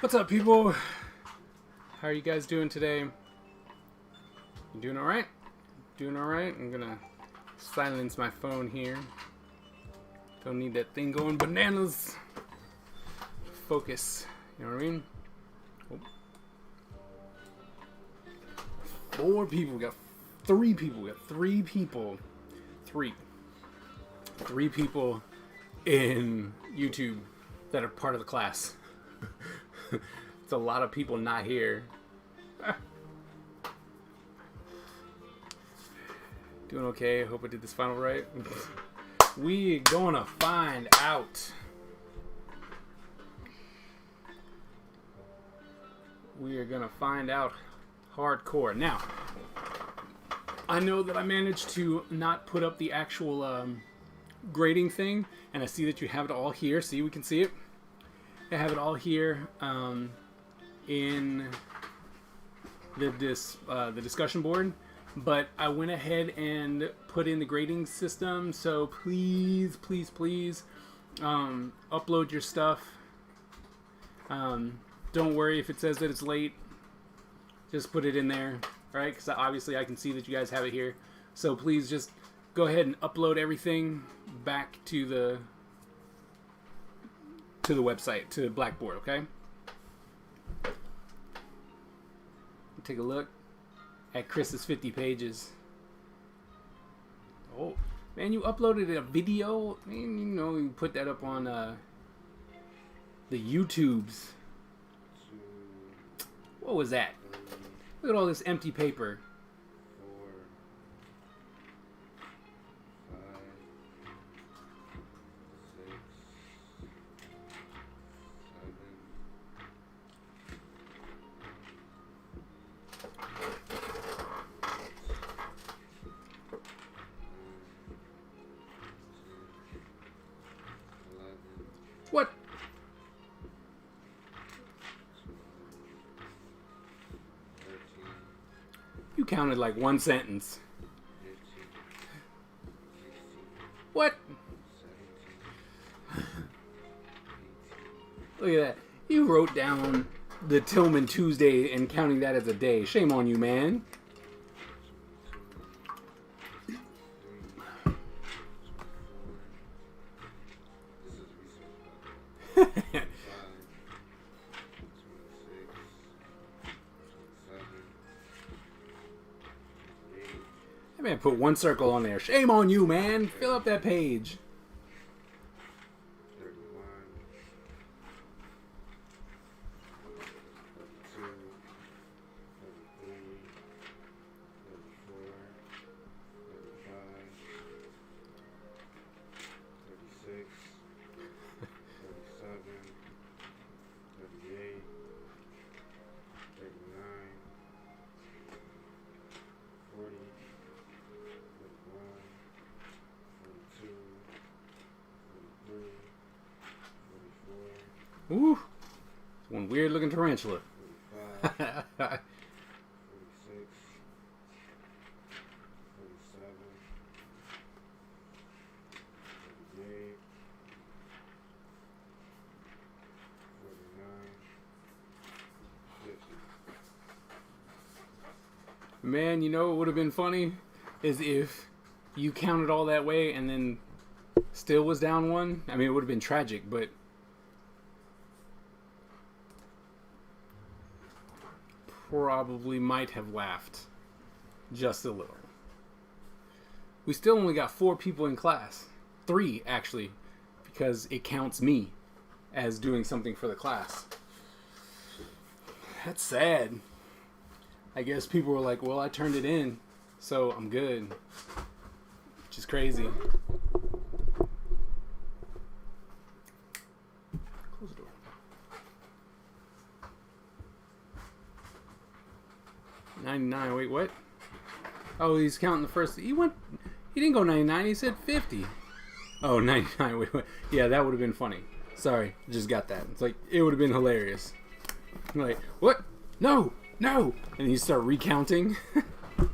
What's up, people? How are you guys doing today? You doing alright? Doing alright? I'm gonna silence my phone here. Don't need that thing going bananas. Focus. You know what I mean? Oh. 4 people. We got 3 people. We got 3 people. 3 people in YouTube that are part of the class. It's a lot of people not here. Doing okay. I hope I did this final right. We gonna find out. We are gonna find out hardcore. Now, I know that I managed to not put up the actual grading thing, and I see that you have it all here. See, we can see it. I have it all here in the discussion board, but I went ahead and put in the grading system. So please upload your stuff. Don't worry if it says that it's late. Just put it in there, right? Because obviously I can see that you guys have it here. So please just go ahead and upload everything back to the website, to Blackboard, okay? Take a look at Chris's 50 pages. Oh, man, you uploaded a video? Man, you know, you put that up on the YouTubes. What was that? Look at all this empty paper. What? You counted like one sentence. What? Look at that. You wrote down the Tillman Tuesday and counting that as a day. Shame on you, man. That man put one circle on there. Shame on you, man. Fill up that page. Ooh, one weird looking tarantula. 45, 46, 47, 48, 49, 50. Man, you know what would have been funny is if you counted all that way and then still was down one. I mean, it would have been tragic, but probably might have laughed just a little. We still only got 4 people in class. 3, actually, because it counts me as doing something for the class. That's sad. I guess people were like, well, I turned it in, so I'm good. Which is crazy. Close the door. 99. Wait, what? Oh, he's counting the first. He didn't go 99. He said 50. Oh, 99. Wait. Yeah, that would have been funny. Sorry, just got that. It's like, it would have been hilarious. Like, what? No. And you start recounting.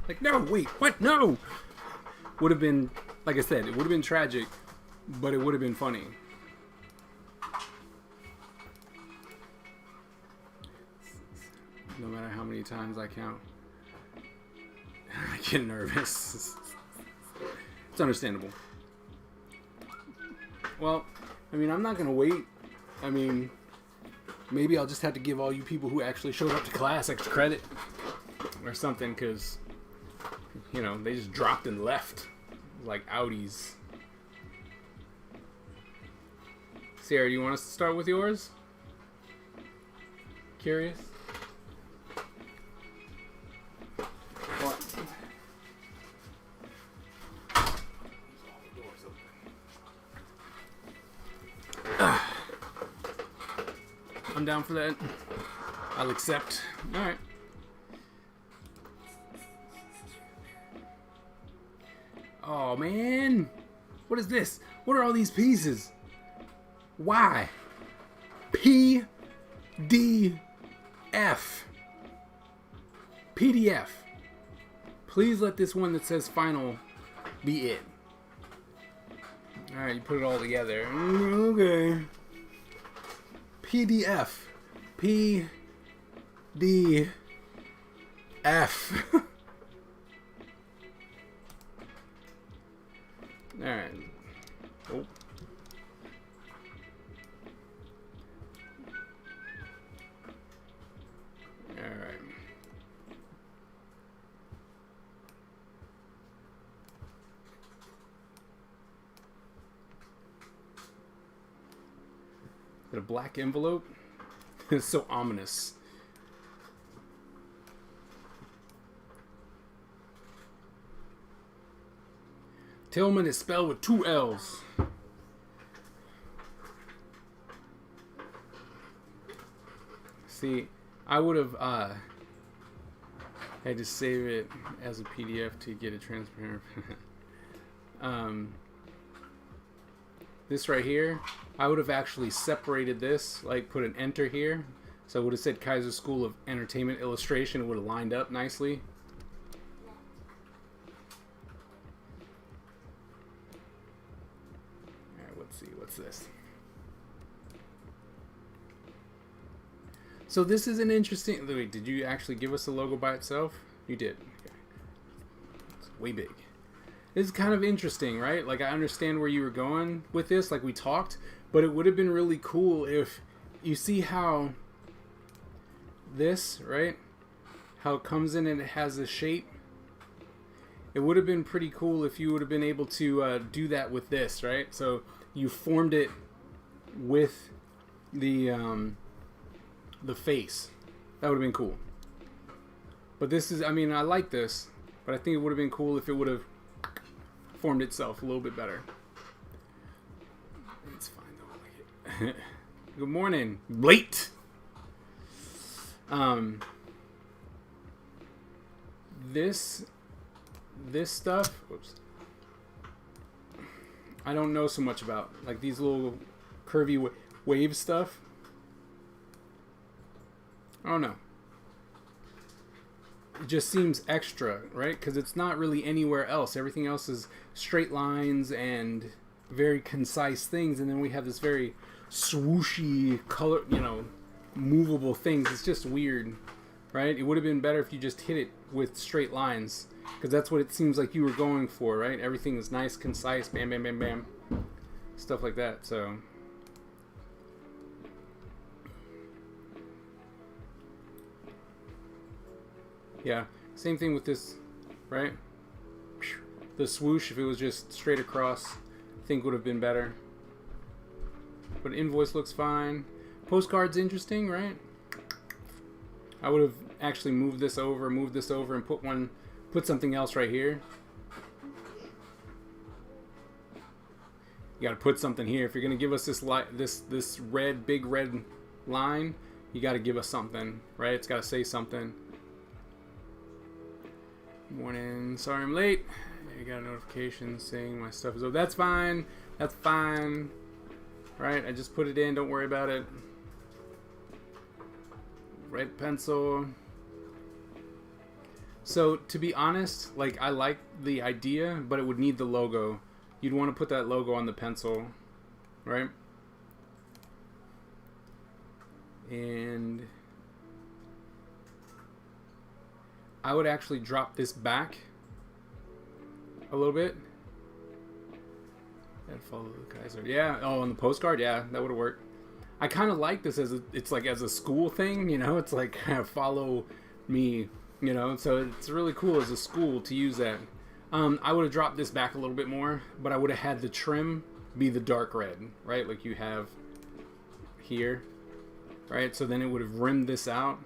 Like, no, wait, what? No. Would have been, like I said, it would have been tragic, but it would have been funny. many times I count. I get nervous. It's understandable. Well, I mean, I'm not going to wait. I mean, maybe I'll just have to give all you people who actually showed up to class extra credit or something, because, you know, they just dropped and left like Audis. Sarah, do you want us to start with yours? Curious? What? I'm down for that. I'll accept. Alright. Oh, man. What is this? What are all these pieces? Why? PDF. PDF. Please let this one that says final be it. Alright, you put it all together. Okay. PDF. PDF. Alright. Oh. Alright. A black envelope? It's so ominous. Tillman is spelled with 2 L's. See, I would have had to save it as a PDF to get it transparent. This right here, I would have actually separated this, like put an enter here. So I would have said Kaiser School of Entertainment Illustration. It would have lined up nicely. Alright, let's see, what's this? So this is an interesting, wait, did you actually give us the logo by itself? You did. Okay. It's way big. This is kind of interesting, right? Like, I understand where you were going with this, like we talked, but it would have been really cool if you see how this, right? How it comes in and it has a shape. It would have been pretty cool if you would have been able to do that with this, right? So you formed it with the face. That would have been cool. But this is, I mean, I like this, but I think it would have been cool if it would have formed itself a little bit better. It's fine though, I like it. Good morning, late. This stuff, whoops, I don't know so much about, like these little curvy wave stuff. I don't know. It just seems extra, right? Because it's not really anywhere else. Everything else is straight lines and very concise things, and then we have this very swooshy color, you know, movable things. It's just weird, right? It would have been better if you just hit it with straight lines, because that's what it seems like you were going for, right? Everything is nice, concise, bam, bam, bam, bam, stuff like that. So yeah, same thing with this, right? The swoosh, if it was just straight across, I think would have been better. But invoice looks fine. Postcard's interesting, right? I would have actually moved this over, and put something else right here. You got to put something here. If you're gonna give us this this big red line, you got to give us something, right? It's got to say something. Morning, sorry I'm late. I got a notification saying my stuff is over. That's fine. That's fine. Right, I just put it in. Don't worry about it. Red pencil. So, to be honest, like, I like the idea, but it would need the logo. You'd want to put that logo on the pencil, right? And I would actually drop this back a little bit. And follow the Kaiser. Yeah. Oh, on the postcard. Yeah, that would have worked. I kind of like this it's like as a school thing, you know. It's like follow me, you know. So it's really cool as a school to use that. I would have dropped this back a little bit more, but I would have had the trim be the dark red, right? Like you have here, right? So then it would have rimmed this out,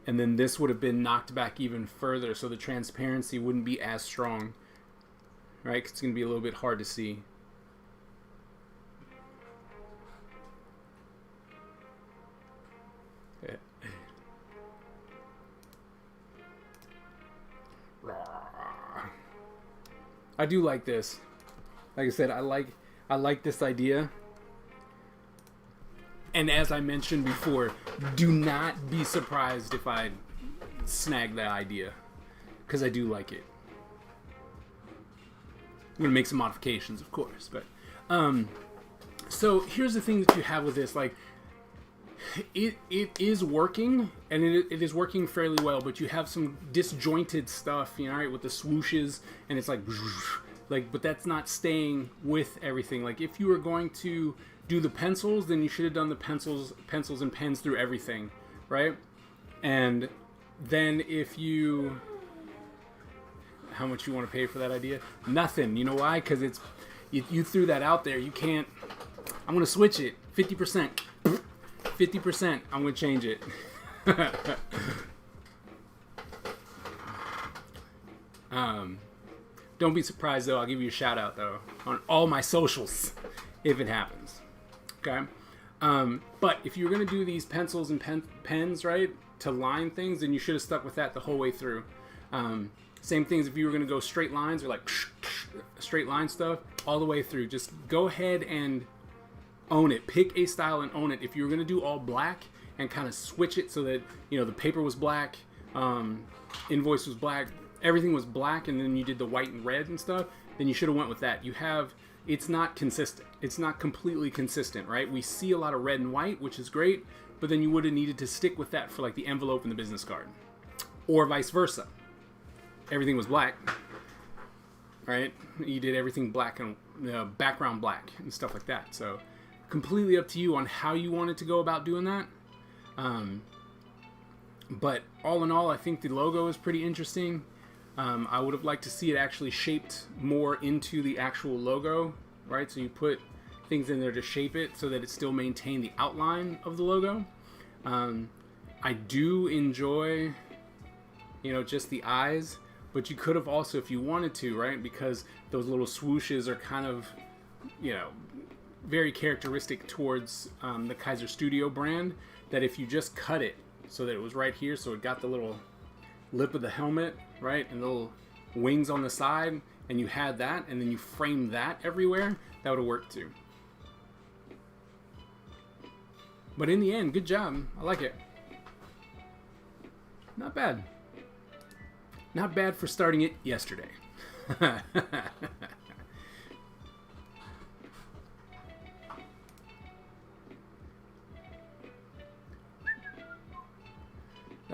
and then this would have been knocked back even further, so the transparency wouldn't be as strong, right? 'Cause it's going to be a little bit hard to see. I do like this. Like I said, I like this idea. And as I mentioned before, do not be surprised if I snag that idea, because I do like it. I'm gonna make some modifications, of course, but so here's the thing that you have with this, like it is working, and it is working fairly well, but you have some disjointed stuff, you know, right, with the swooshes, and it's like, but that's not staying with everything. Like if you were going to do the pencils, then you should have done the pencils and pens through everything, right? And then if you, how much you want to pay for that idea? Nothing. You know why? Because it's you threw that out there. You can't. I'm gonna switch it. 50%. 50%. I'm gonna change it. Don't be surprised though. I'll give you a shout out though on all my socials if it happens. Okay. But if you're gonna do these pencils and pens, right, to line things, then you should have stuck with that the whole way through. Same things if you were gonna go straight lines or like straight line stuff all the way through. Just go ahead and own it. Pick a style and own it. If you were gonna do all black and kind of switch it so that, you know, the paper was black, invoice was black, everything was black, and then you did the white and red and stuff, then you should have went with that. It's not consistent. It's not completely consistent, right? We see a lot of red and white, which is great, but then you would have needed to stick with that for like the envelope and the business card, or vice versa. Everything was black, right? You did everything black and background black and stuff like that. So completely up to you on how you wanted to go about doing that. But all in all, I think the logo is pretty interesting. I would have liked to see it actually shaped more into the actual logo, right? So you put things in there to shape it so that it still maintained the outline of the logo. I do enjoy, you know, just the eyes, but you could have also, if you wanted to, right? Because those little swooshes are kind of, you know, very characteristic towards the Kaiser Studio brand, that if you just cut it so that it was right here, so it got the little lip of the helmet, right, and little wings on the side, and you had that, and then you framed that everywhere, that would have worked too. But in the end, good job. I like it. Not bad. Not bad for starting it yesterday. All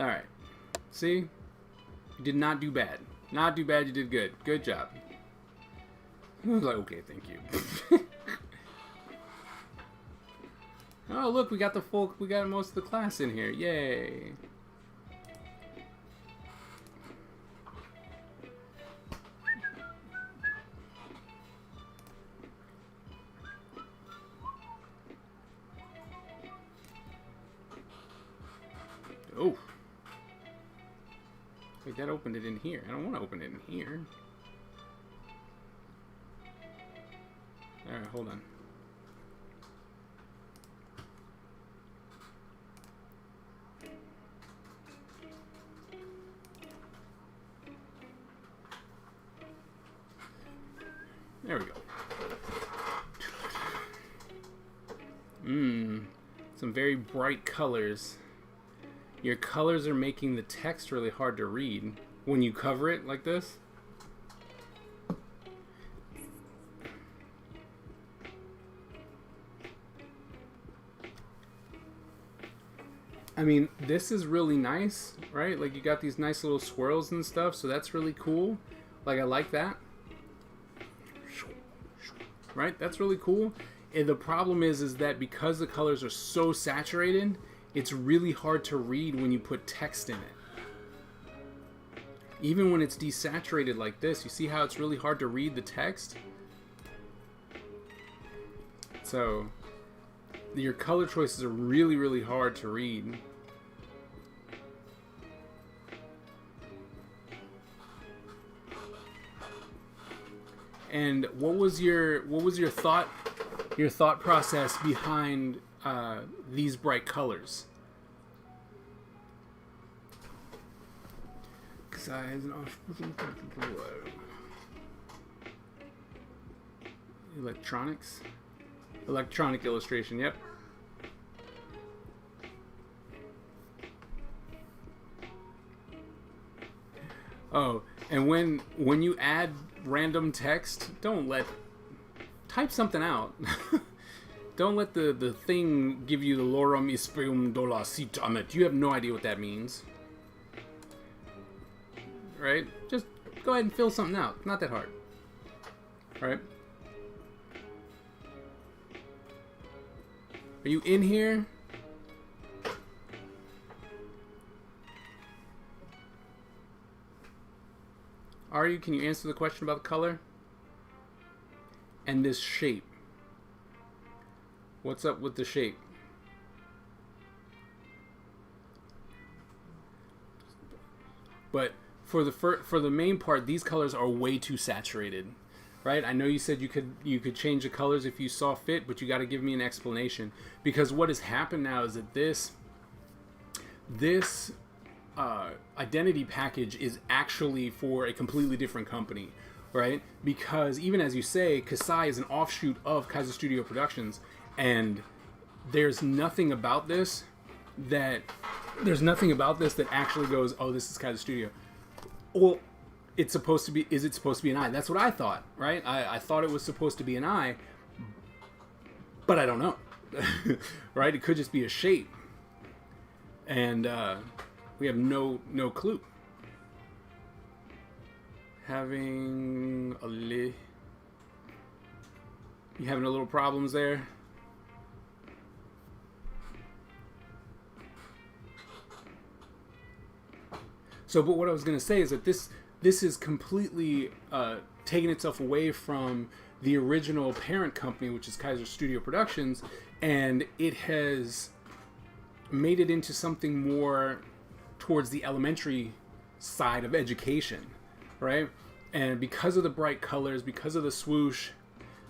right. See? You did not do bad. Not too bad, you did good. Good job. I was like, okay, thank you. Oh, look, we got most of the class in here. Yay. Oh. Wait, that opened it in here. I don't want to open it in here. Alright, hold on. There we go. Some very bright colors. Your colors are making the text really hard to read when you cover it like this. I mean, this is really nice, right? Like, you got these nice little swirls and stuff, so that's really cool. Like, I like that. Right? That's really cool. And the problem is that because the colors are so saturated, it's really hard to read when you put text in it. Even when it's desaturated like this, you see how it's really hard to read the text? So, your color choices are really, really hard to read. And what was your thought process behind these bright colors? Electronic illustration, yep. Oh, and when you add random text, type something out. Don't let the thing give you the lorem ipsum dolacit amet. You have no idea what that means. Right? Just go ahead and fill something out. Not that hard. Right? Are you in here? Are you? Can you answer the question about the color? And this shape. What's up with the shape? But for the main part, these colors are way too saturated, right? I know you said you could change the colors if you saw fit, but you got to give me an explanation, because what has happened now is that this identity package is actually for a completely different company, right? Because even as you say, Kasai is an offshoot of Kaiser Studio Productions, and there's nothing about this that actually goes, oh, this is Kaiser Studio. Well, is it supposed to be an eye? That's what I thought, right? I thought it was supposed to be an eye, but I don't know, right? It could just be a shape, and we have no clue. You having a little problems there? So, but what I was going to say is that this is completely taking itself away from the original parent company, which is Kaiser Studio Productions, and it has made it into something more towards the elementary side of education, right? And because of the bright colors, because of the swoosh,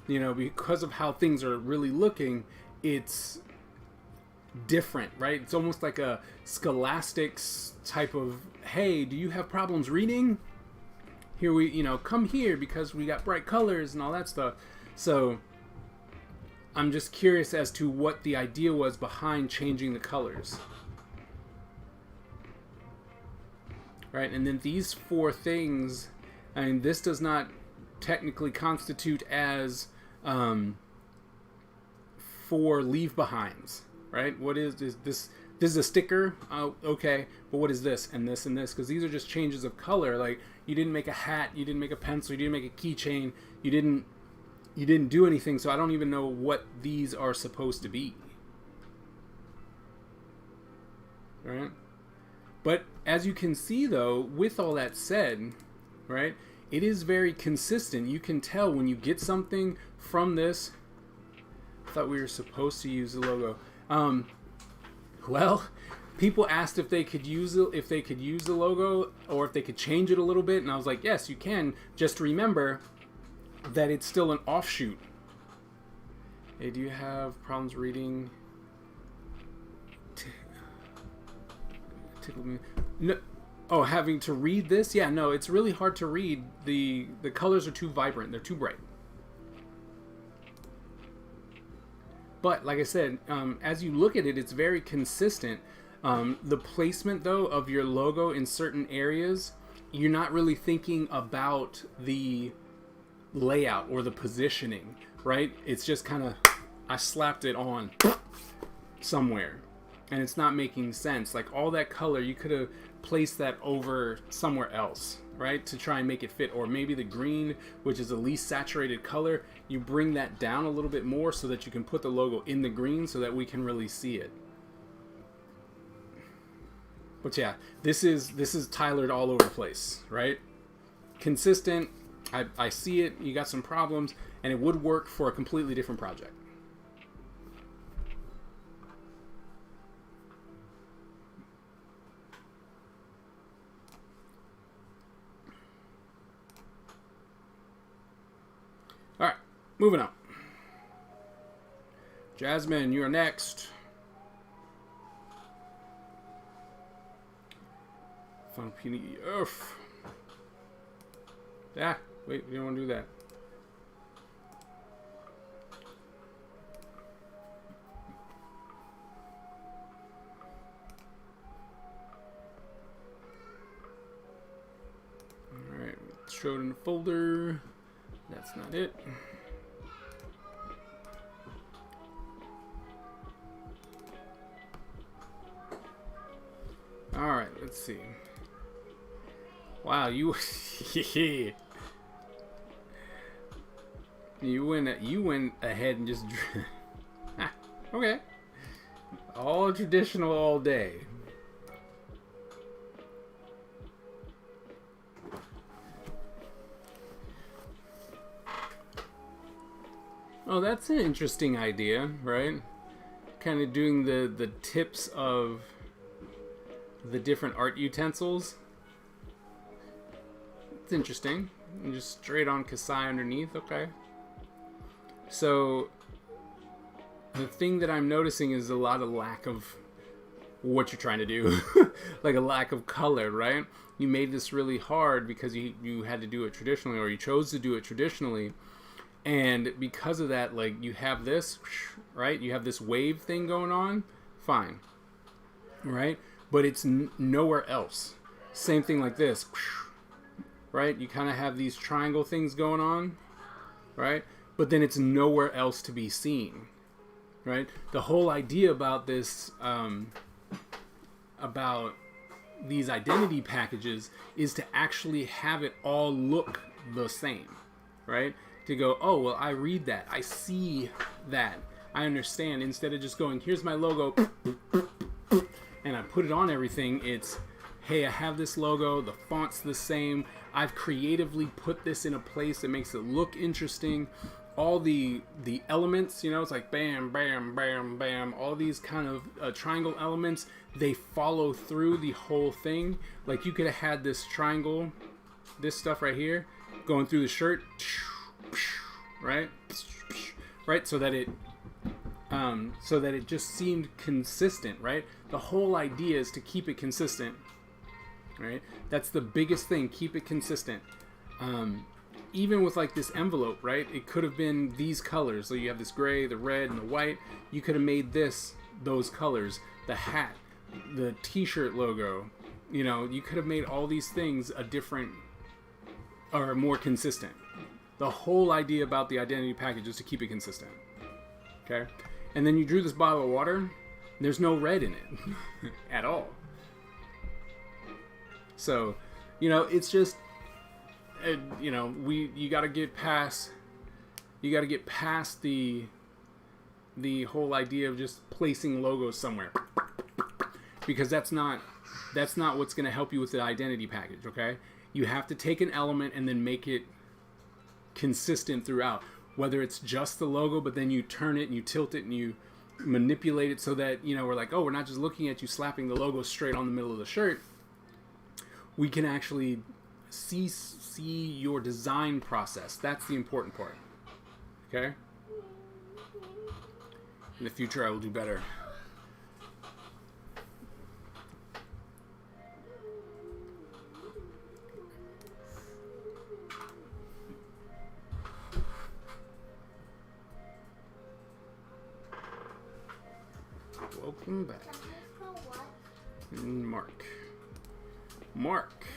because of how things are really looking, it's different, right? It's almost like a scholastics type of, hey, do you have problems reading? Here come here because we got bright colors and all that stuff. So I'm just curious as to what the idea was behind changing the colors. Right, and then these four things, I mean, this does not technically constitute as four leave-behinds, right? What is this? This is a sticker? Oh, okay, but what is this and this and this? Because these are just changes of color. Like, you didn't make a hat, you didn't make a pencil, you didn't make a keychain, you didn't do anything, so I don't even know what these are supposed to be. All right? But as you can see, though, with all that said, right, it is very consistent. You can tell when you get something from this. I thought we were supposed to use the logo. Well, people asked if they could use the logo or if they could change it a little bit, and I was like, yes, you can. Just remember that it's still an offshoot. Hey, do you have problems reading? Tickle me. No. Oh, having to read this? Yeah, no, it's really hard to read. The colors are too vibrant. They're too bright. But like I said, as you look at it, it's very consistent. The placement, though, of your logo in certain areas, you're not really thinking about the layout or the positioning, right? It's just kind of, I slapped it on somewhere, and it's not making sense. Like all that color, you could have placed that over somewhere else, right, to try and make it fit. Or maybe the green, which is the least saturated color, you bring that down a little bit more so that you can put the logo in the green so that we can really see it. But yeah, this is Tylered all over the place, right? Consistent. I see it. You got some problems, and it would work for a completely different project. All right, moving on. Jasmine, you're next. Fun PDF. Ah, wait, we don't want to do that. Alright, show it in the folder. That's not it. Alright, let's see. Wow, you you went ahead and just okay. All traditional all day. Oh, that's an interesting idea, right? Kind of doing the tips of the different art utensils. It's interesting. And just straight on Kasai underneath, okay. So the thing that I'm noticing is a lot of lack of what you're trying to do. Like a lack of color, right? You made this really hard because you had to do it traditionally, or you chose to do it traditionally. And because of that, like, you have this, right? You have this wave thing going on. Fine. Right? But it's nowhere else. Same thing like this. Right? You kind of have these triangle things going on. Right? But then it's nowhere else to be seen. Right? The whole idea about this, about these identity packages, is to actually have it all look the same. Right? To go, oh, well, I read that. I see that. I understand. Instead of just going, here's my logo, and I put it on everything, it's, hey, I have this logo, the font's the same, I've creatively put this in a place that makes it look interesting. All the elements, you know, it's like bam, bam, bam, bam, all these kind of triangle elements, they follow through the whole thing. Like, you could have had this triangle, this stuff right here, going through the shirt, right, so that it just seemed consistent, right? The whole idea is to keep it consistent, right? That's the biggest thing. Keep it consistent. Even with like this envelope, right? It could have been these colors. So you have this gray, the red, and the white. You could have made those colors. The hat, the t-shirt logo. You know, you could have made all these things a different or more consistent. The whole idea about the identity package is to keep it consistent. Okay? And then you drew this bottle of water. There's no red in it at all. So, you know, it's just, you know, you got to get past the whole idea of just placing logos somewhere, because that's not what's going to help you with the identity package. Okay? You have to take an element and then make it consistent throughout, whether it's just the logo, but then you turn it and you tilt it and you manipulate it so that, you know, we're like, oh, we're not just looking at you slapping the logo straight on the middle of the shirt. We can actually see your design process. That's the important part. Okay? In the future, I will do better. Welcome back. Mark.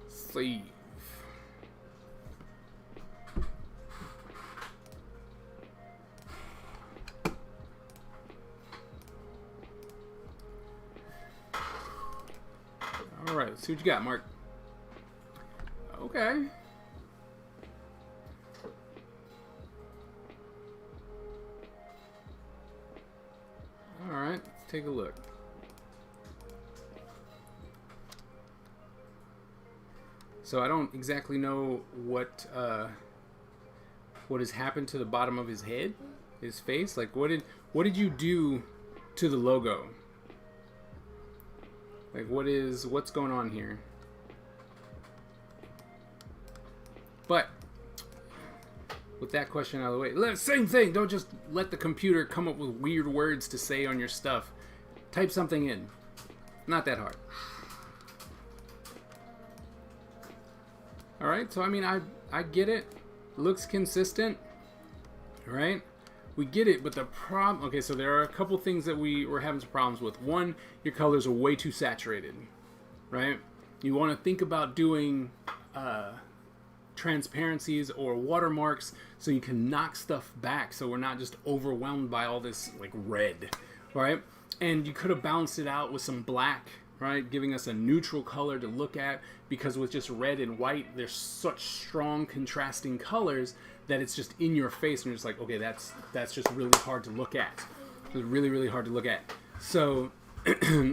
Save. All right, let's see what you got, Mark. Okay. All right, let's take a look. So I don't exactly know what has happened to the bottom of his head, his face. Like, what did you do to the logo? Like, what's going on here? But with that question out of the way, same thing. Don't just let the computer come up with weird words to say on your stuff. Type something in. Not that hard. All right. So I mean, I get it. Looks consistent. All right. We get it, but the problem... Okay, so there are a couple things that we were having some problems with. One, your colors are way too saturated, right? You want to think about doing transparencies or watermarks so you can knock stuff back so we're not just overwhelmed by all this, like, red, right? And you could have balanced it out with some black, right? Giving us a neutral color to look at, because with just red and white, there's such strong contrasting colors that it's just in your face, and you're just like, okay, that's just really hard to look at. It's really, really hard to look at. So,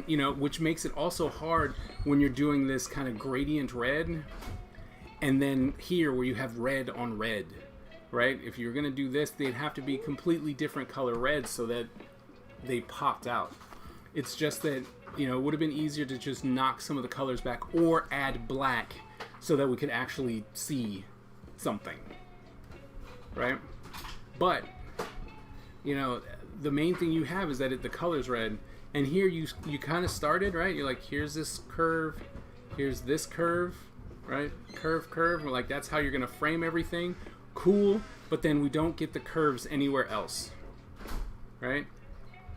you know, which makes it also hard when you're doing this kind of gradient red, and then here where you have red on red, right? If you're gonna do this, they'd have to be completely different color reds so that they popped out. It's just that, you know, it would have been easier to just knock some of the colors back or add black so that we could actually see something. Right? But, you know, the main thing you have is that the color's red, and here you kind of started, right? You're like, here's this curve, here's this curve, right? Curve. We're like, that's how you're going to frame everything. Cool, but then we don't get the curves anywhere else, right?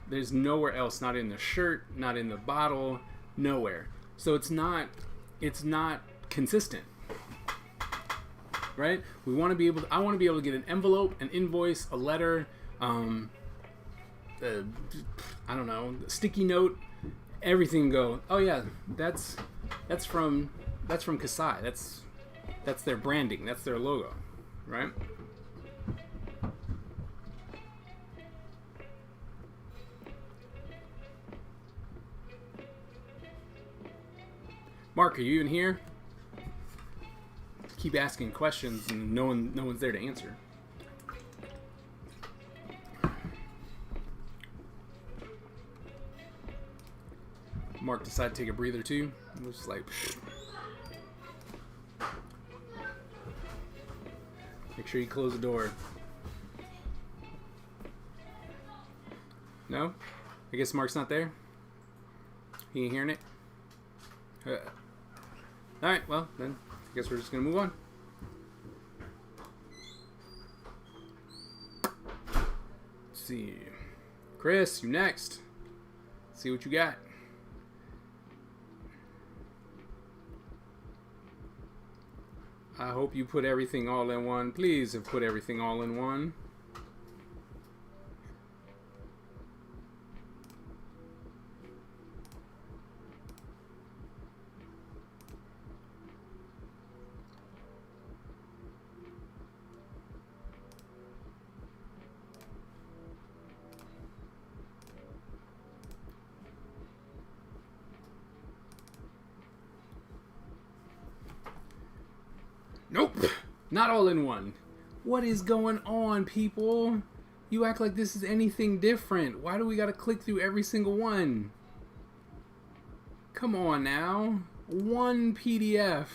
There's nowhere else, not in the shirt, not in the bottle, nowhere. So it's not consistent. Right? I want to be able to get an envelope, an invoice, a letter, I don't know, a sticky note, everything go, oh yeah, that's from Kasai. That's their branding, that's their logo, right? Mark, are you in here? Keep asking questions and no one's there to answer. Mark decided to take a breather too. It was just like, make sure you close the door. No? I guess Mark's not there. He ain't hearing it. Alright, well then I guess we're just gonna move on. Let's see. Chris, you next. Let's see what you got. I hope you put everything all in one. Please have put everything all in one. Nope, not all in one. What is going on, people? You act like this is anything different. Why do we gotta click through every single one? Come on now. One PDF.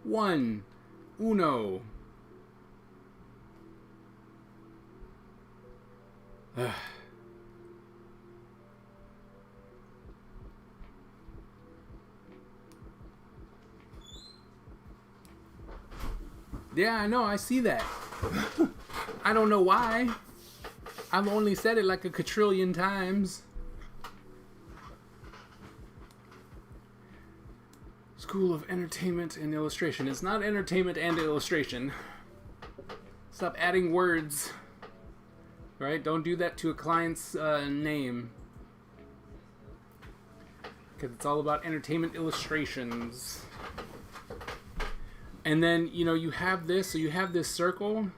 One. Uno. Yeah, I know, I see that. I don't know why. I've only said it like a quadrillion times. School of Entertainment and Illustration. It's not entertainment and illustration. Stop adding words. Right? Don't do that to a client's name. because it's all about entertainment illustrations. And then, you know, you have this, so you have this circle,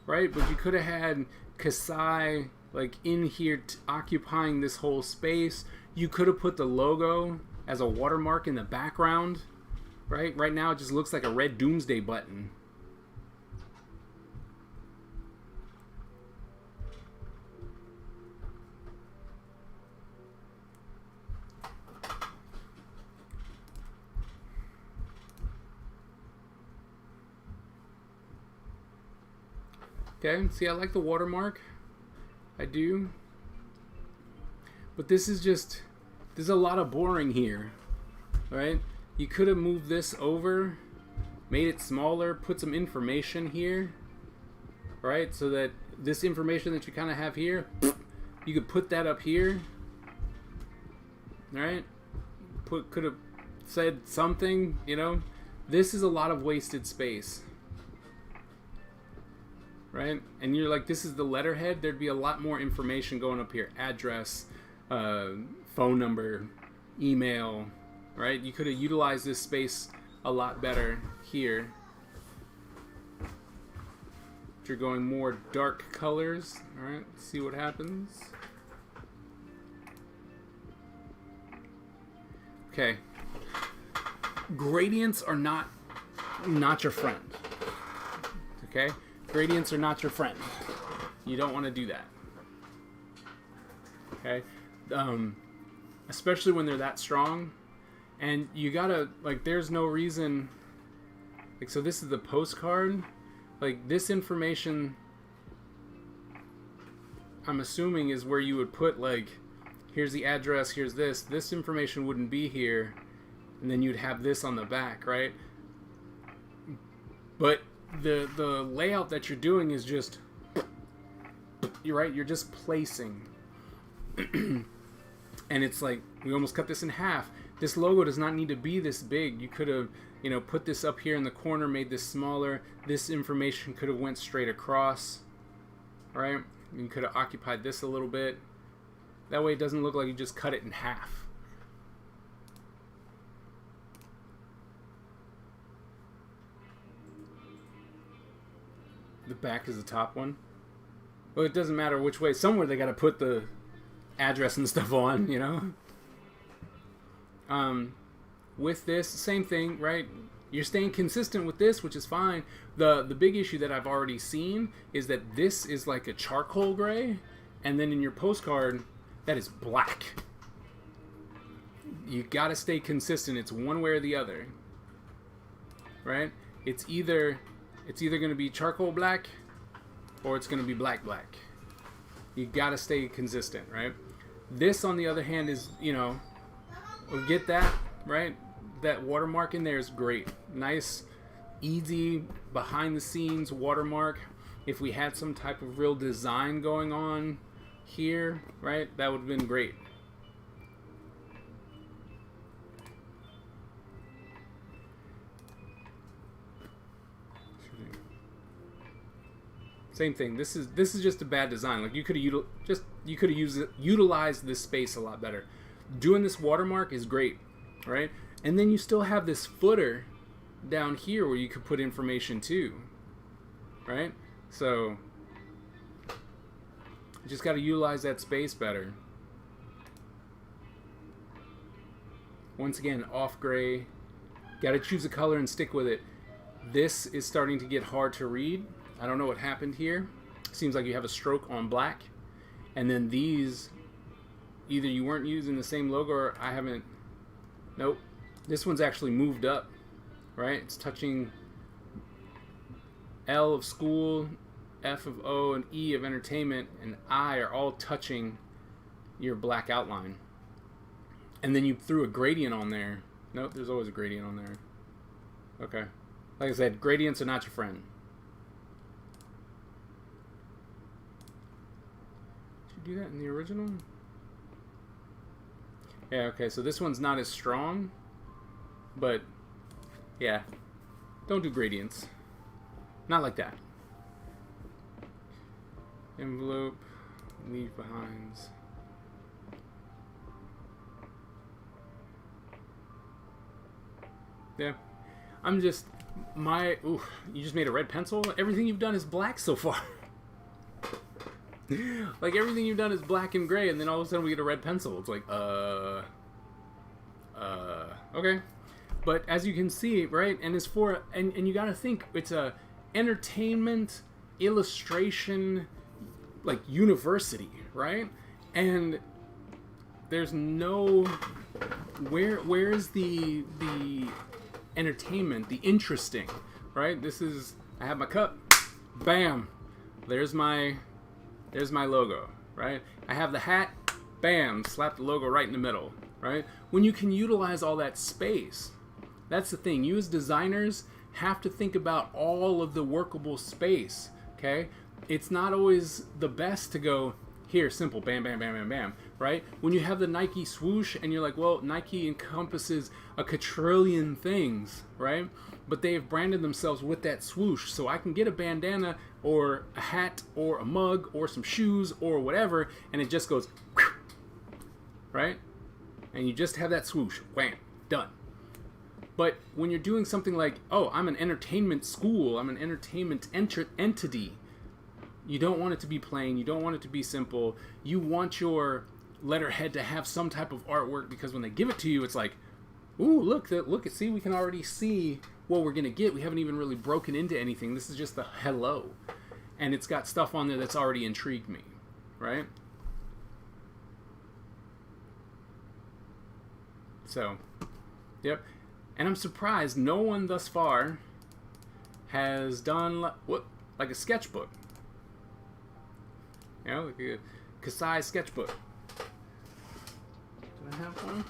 right? But you could have had Kasai, like, in here occupying this whole space. You could have put the logo as a watermark in the background, right? Right now it just looks like a red Doomsday button. Okay, see, I like the watermark. I do. But this is just, there's a lot of boring here, right? You could have moved this over, made it smaller, put some information here, right? So that this information that you kind of have here, you could put that up here, right? Could have said something, you know? This is a lot of wasted space. Right? And you're like, this is the letterhead. There'd be a lot more information going up here. Address, phone number, email, right? You could have utilized this space a lot better here. If you're going more dark colors, all right, let's see what happens. Okay. Gradients are not your friend. Okay? Gradients are not your friend. You don't want to do that. Okay? Especially when they're that strong. And you gotta, like, there's no reason, like, so this is the postcard. Like, this information, I'm assuming, is where you would put, like, here's the address, here's this. This information wouldn't be here. And then you'd have this on the back, right? But the layout that you're doing is just, you're right, you're just placing. And it's like, we almost cut this in half. This logo does not need to be this big. You could have, you know, put this up here in the corner, made this smaller. This information could have went straight across, right? You could have occupied this a little bit. That way it doesn't look like you just cut it in half. The back is the top one. Well, it doesn't matter which way. Somewhere they got to put the address and stuff on, you know? With this, same thing, right? You're staying consistent with this, which is fine. The big issue that I've already seen is that this is like a charcoal gray, and then in your postcard, that is black. You got to stay consistent. It's one way or the other, right? It's either going to be charcoal black or it's going to be black black. You got to stay consistent, right? This, on the other hand, is, you know, we'll get that, right? That watermark in there is great. Nice, easy, behind the scenes watermark. If we had some type of real design going on here, right, that would have been great. Same thing. This is just a bad design. Like, you could have utilized this space a lot better. Doing this watermark is great, right? And then you still have this footer down here where you could put information too, right? So you just got to utilize that space better. Once again, off gray. Got to choose a color and stick with it. This is starting to get hard to read. I don't know what happened here. Seems like you have a stroke on black. And then these, either you weren't using the same logo or I haven't. Nope. This one's actually moved up, right? It's touching L of school, F of O, and E of entertainment, and I are all touching your black outline. And then you threw a gradient on there. Nope, there's always a gradient on there. Okay. Like I said, gradients are not your friend. Do that in the original? Yeah, okay, so this one's not as strong, but yeah, don't do gradients. Not like that. Envelope, leave behinds. Yeah. I'm just... Ooh, you just made a red pencil? Everything you've done is black so far. Like, everything you've done is black and gray, and then all of a sudden we get a red pencil. It's like, okay. But as you can see, right, and it's for... And you gotta think, it's a entertainment, illustration, like, university, right? And there's no... Where's the entertainment, the interesting, right? This is... I have my cup. Bam. There's my logo, right? I have the hat. Bam. Slap the logo right in the middle, right? When you can utilize all that space, that's the thing. You as designers have to think about all of the workable space, okay? It's not always the best to go, here, simple, bam, bam, bam, bam, bam, right? When you have the Nike swoosh and you're like, well, Nike encompasses a quadrillion things, right? But they have branded themselves with that swoosh, so I can get a bandana or a hat or a mug or some shoes or whatever, and it just goes, right? And you just have that swoosh, wham, done. But when you're doing something like, oh, I'm an entertainment school, I'm an entertainment entity, you don't want it to be plain, you don't want it to be simple, you want your letterhead to have some type of artwork, because when they give it to you, it's like, ooh, look, see, we can already see what we're going to get. We haven't even really broken into anything. This is just the hello. And it's got stuff on there that's already intrigued me, right? So, yep. And I'm surprised no one thus far has done like a sketchbook. You know, like a Kasai sketchbook. Do I have one?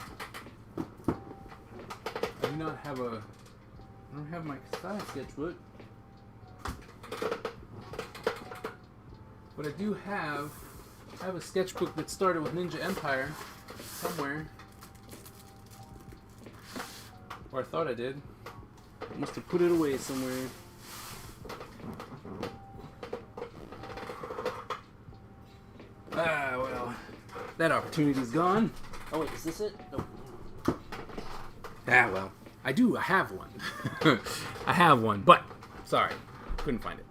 I do not have I don't have my Kasai sketchbook. But I do have a sketchbook that started with Ninja Empire somewhere. Or I thought I did. I must have put it away somewhere. Ah, well, that opportunity's gone. Oh wait, is this it? No. Ah, well, I have one. I have one, but, sorry, couldn't find it.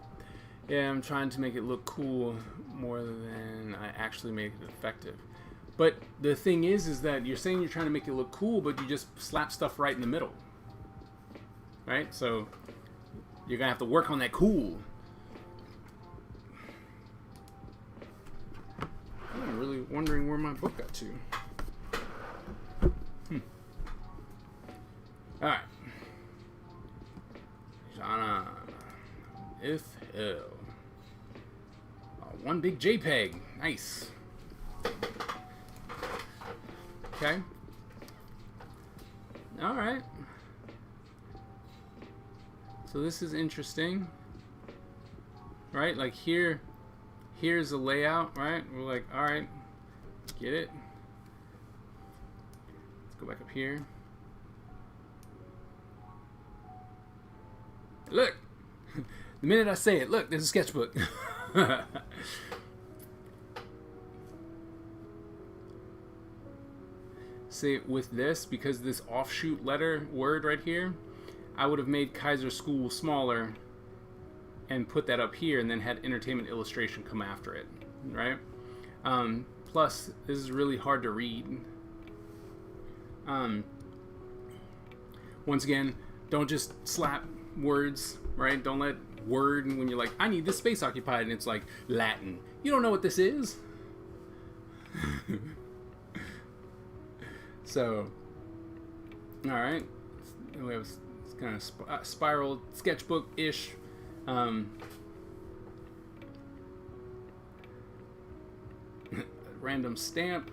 Yeah, I'm trying to make it look cool more than I actually make it effective. But the thing is that you're saying you're trying to make it look cool, but you just slap stuff right in the middle. Right? So, you're going to have to work on that cool. I'm really wondering where my book got to. Alright. Jana. If hell. One big JPEG. Nice. Okay. Alright. So this is interesting. Right? Like here's the layout, right? We're like, alright. Get it. Let's go back up here. Look! The minute I say it, look, there's a sketchbook. See, with this, because this offshoot word right here, I would have made Kaiser School smaller and put that up here and then had entertainment illustration come after it, right? Plus, this is really hard to read. Once again, don't just slap words, right? Don't let word, when you're like, I need this space occupied, and it's like Latin. You don't know what this is. So, alright. We have this kind of spiral sketchbook-ish. Random stamp.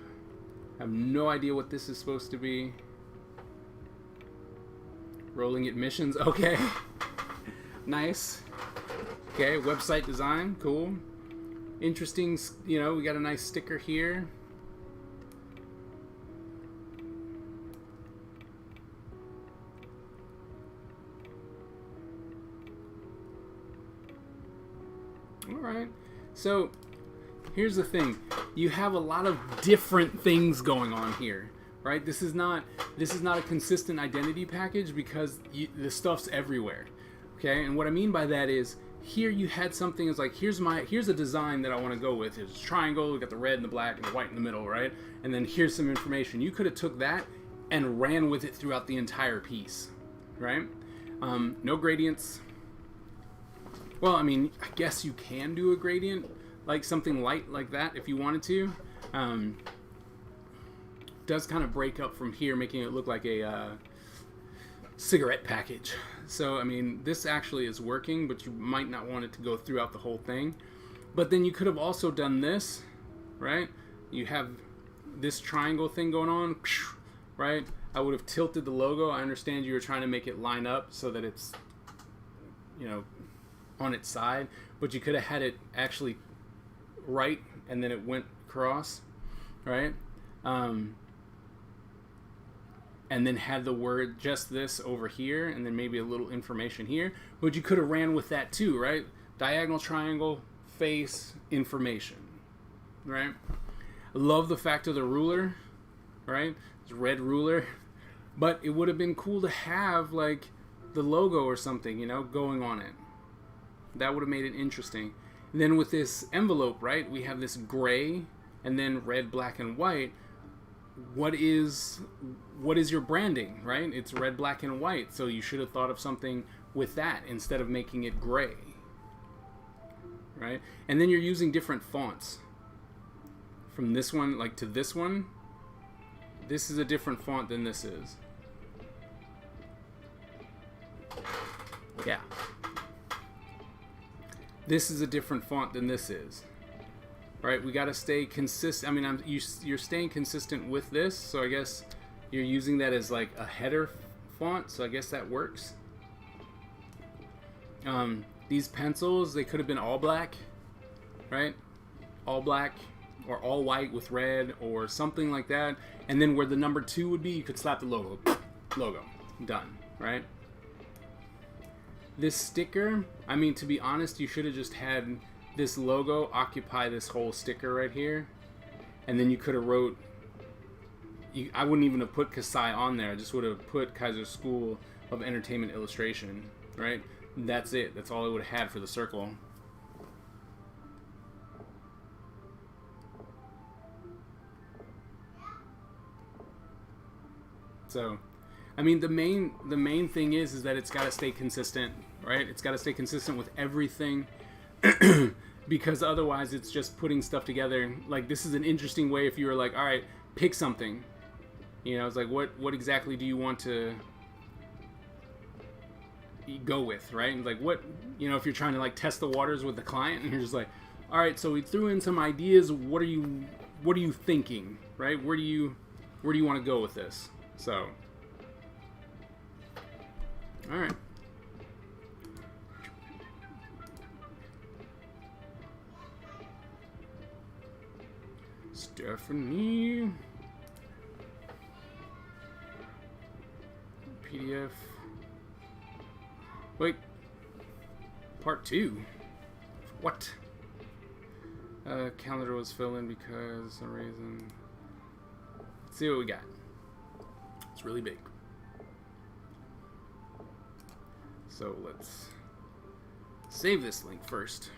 I have no idea what this is supposed to be. Rolling admissions. Okay. Nice. Okay, website design. Cool. Interesting, you know, we got a nice sticker here. Alright. So, here's the thing. You have a lot of different things going on here, right? This is not a consistent identity package because the stuff's everywhere, okay? And what I mean by that is here you had something as like here's a design that I want to go with. It's a triangle. We got the red and the black and the white in the middle, right? And then here's some information. You could have took that and ran with it throughout the entire piece, right? No gradients. Well, I mean, I guess you can do a gradient, like something light like that if you wanted to. Does kind of break up from here, making it look like a cigarette package. So, I mean, this actually is working, but you might not want it to go throughout the whole thing. But then you could have also done this, right? You have this triangle thing going on, right? I would have tilted the logo. I understand you were trying to make it line up so that it's, you know, on its side, but you could have had it actually right and then it went across, right? And then had the word just this over here and then maybe a little information here, but you could have ran with that too, right? Diagonal triangle, face, information, right? I love the fact of the ruler, right? It's red ruler, but it would have been cool to have like the logo or something, you know, going on it. That would have made it interesting. And then with this envelope, right, we have this gray and then red, black, and white. What is your branding, right? It's red, black, and white. So you should have thought of something with that instead of making it gray, right? And then you're using different fonts. From this one, like to this one, this is a different font than this is. Yeah. This is a different font than this is. Right? We got to stay consistent. I mean, you're staying consistent with this, so I guess you're using that as like a header font, so I guess that works. These pencils, they could have been all black, right? All black or all white with red or something like that. And then where the number 2 would be, you could slap the logo. Done, right? This sticker, I mean, to be honest, you should have just had this logo occupy this whole sticker right here. And then you could have wrote, I wouldn't even have put Kasai on there. I just would have put Kaiser School of Entertainment Illustration, right? That's it. That's all I would have had for the circle. So, I mean, the main thing is that it's got to stay consistent, right? It's got to stay consistent with everything, because otherwise it's just putting stuff together. Like, this is an interesting way if you were like, all right, pick something. You know, it's like, what exactly do you want to go with, right? Like, what, you know, if you're trying to like test the waters with the client and you're just like, all right, so we threw in some ideas. What are you thinking, right? Where do you want to go with this? So, all right. Stephanie. PDF. Wait. Part 2. What? Calendar was filled in because of some reason. Let's see what we got. It's really big. So let's save this link first.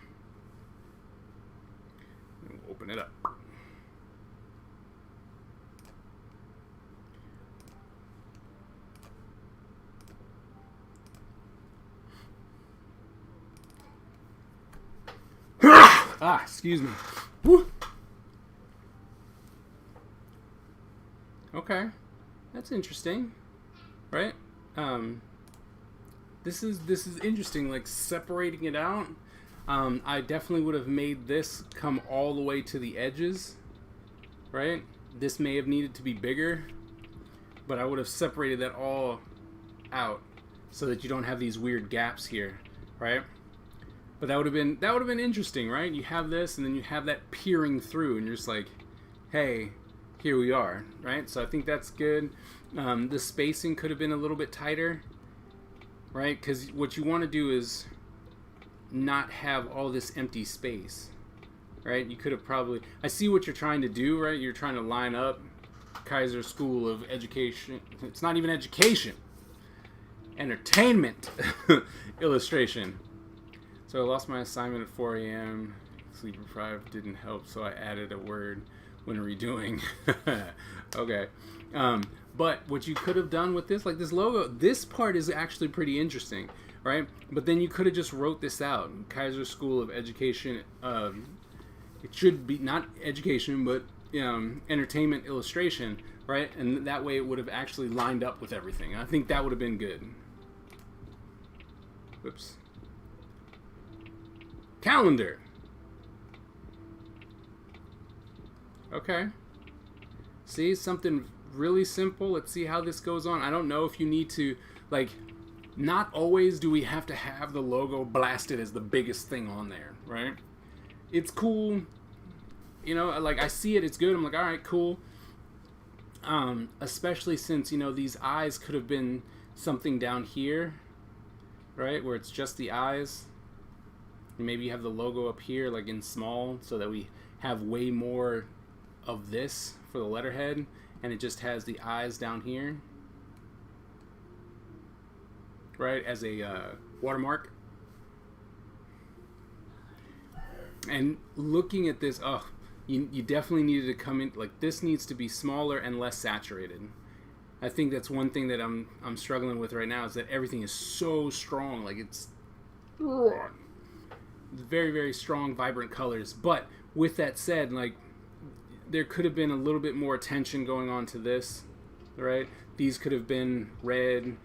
And we'll open it up. Excuse me. Woo. Okay. That's interesting, right? This is interesting, like separating it out. I definitely would have made this come all the way to the edges, right? This may have needed to be bigger, but I would have separated that all out so that you don't have these weird gaps here, right? But that would have been interesting, right? You have this, and then you have that peering through, and you're just like, hey, here we are, right? So I think that's good. The spacing could have been a little bit tighter, right? Because what you want to do is not have all this empty space, right? You could have probably, I see what you're trying to do, right? You're trying to line up Kaiser School of Education. It's not even education. Entertainment illustration. So I lost my assignment at 4 a.m. Sleep at 5 didn't help, so I added a word when redoing. Okay. But what you could have done with this, like this logo, this part is actually pretty interesting, right? But then you could have just wrote this out. Kaiser School of Education. It should be not education, but entertainment illustration, right? And that way it would have actually lined up with everything. I think that would have been good. Whoops. Calendar. Okay. See, something really simple. Let's see how this goes on. I don't know if you need to, like, not always do we have to have the logo blasted as the biggest thing on there, right? It's cool. You know, like, I see it, it's good. I'm like, all right, cool. Especially since, these eyes could have been something down here, right? Where it's just the eyes. And maybe you have the logo up here, like in small, so that we have way more of this for the letterhead, and it just has the eyes down here, right, as a watermark. And looking at this, you definitely needed to come in, like, this needs to be smaller and less saturated. I think that's one thing that I'm struggling with right now, is that everything is so strong, like it's very, very strong, vibrant colors. But with that said, like, there could have been a little bit more attention going on to this, right? These could have been red.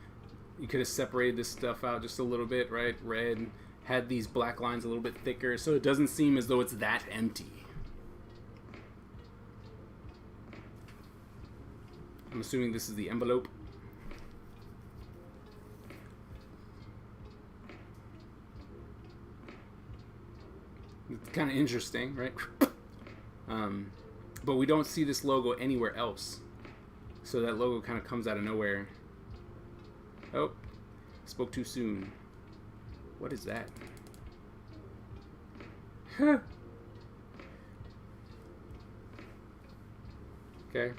You could have separated this stuff out just a little bit, right? Red, had these black lines a little bit thicker, so it doesn't seem as though it's that empty. I'm assuming this is the envelope. It's kind of interesting, right? But we don't see this logo anywhere else. So that logo kind of comes out of nowhere. Oh, spoke too soon. What is that? Okay.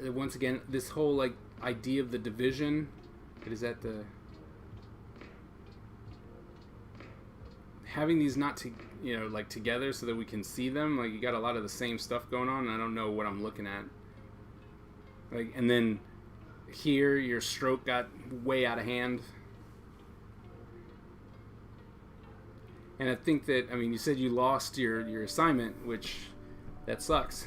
Once again, this whole, like, idea of the division. It is at the... Having these not to, like, together so that we can see them, like, you got a lot of the same stuff going on, and I don't know what I'm looking at. Like, and then here your stroke got way out of hand. And I think that, you said you lost your assignment, which that sucks.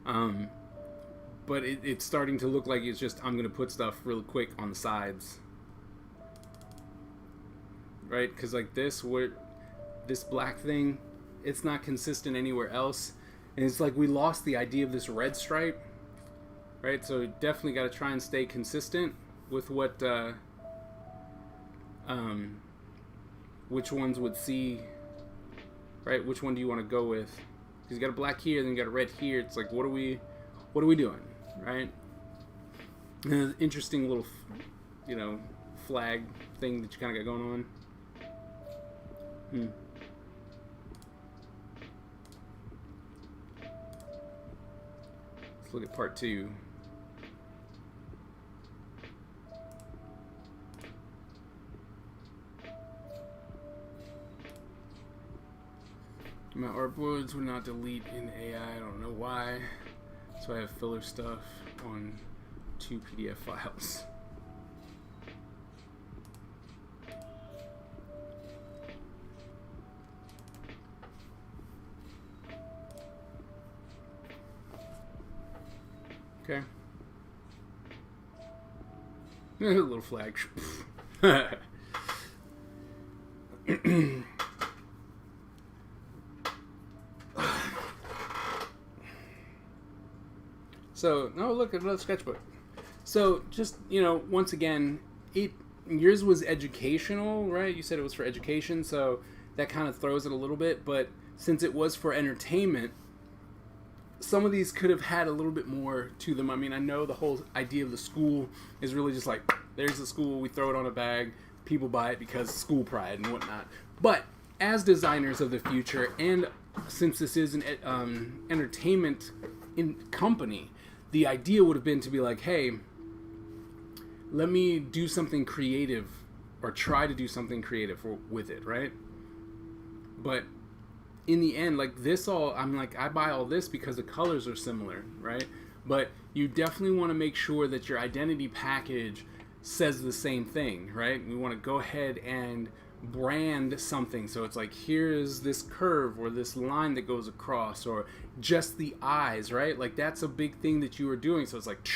But it's starting to look like it's just, I'm going to put stuff real quick on the sides. Right? Because like this black thing, it's not consistent anywhere else. And it's like we lost the idea of this red stripe. Right? So definitely got to try and stay consistent with what, which ones would see, right? Which one do you want to go with? Because you got a black here, then you got a red here. It's like, what are we doing, right? And interesting little, flag thing that you kind of got going on. Let's look at part 2. My artboards would not delete in AI. I don't know why. So I have filler stuff on 2 PDF files. Okay. A little flag. So, no, look at another sketchbook. So, just, once again, yours was educational, right? You said it was for education, so that kind of throws it a little bit. But since it was for entertainment, some of these could have had a little bit more to them. I know the whole idea of the school is really just like, there's the school, we throw it on a bag, people buy it because school pride and whatnot. But as designers of the future and since this is an entertainment company, the idea would have been to be like, hey, let me do something creative, or try to do something creative with it, right? But in the end, like this all, I'm like, I buy all this because the colors are similar, right? But you definitely want to make sure that your identity package says the same thing, right? We want to go ahead and brand something, so it's like, here's this curve or this line that goes across, or just the eyes, right? Like that's a big thing that you were doing, so it's like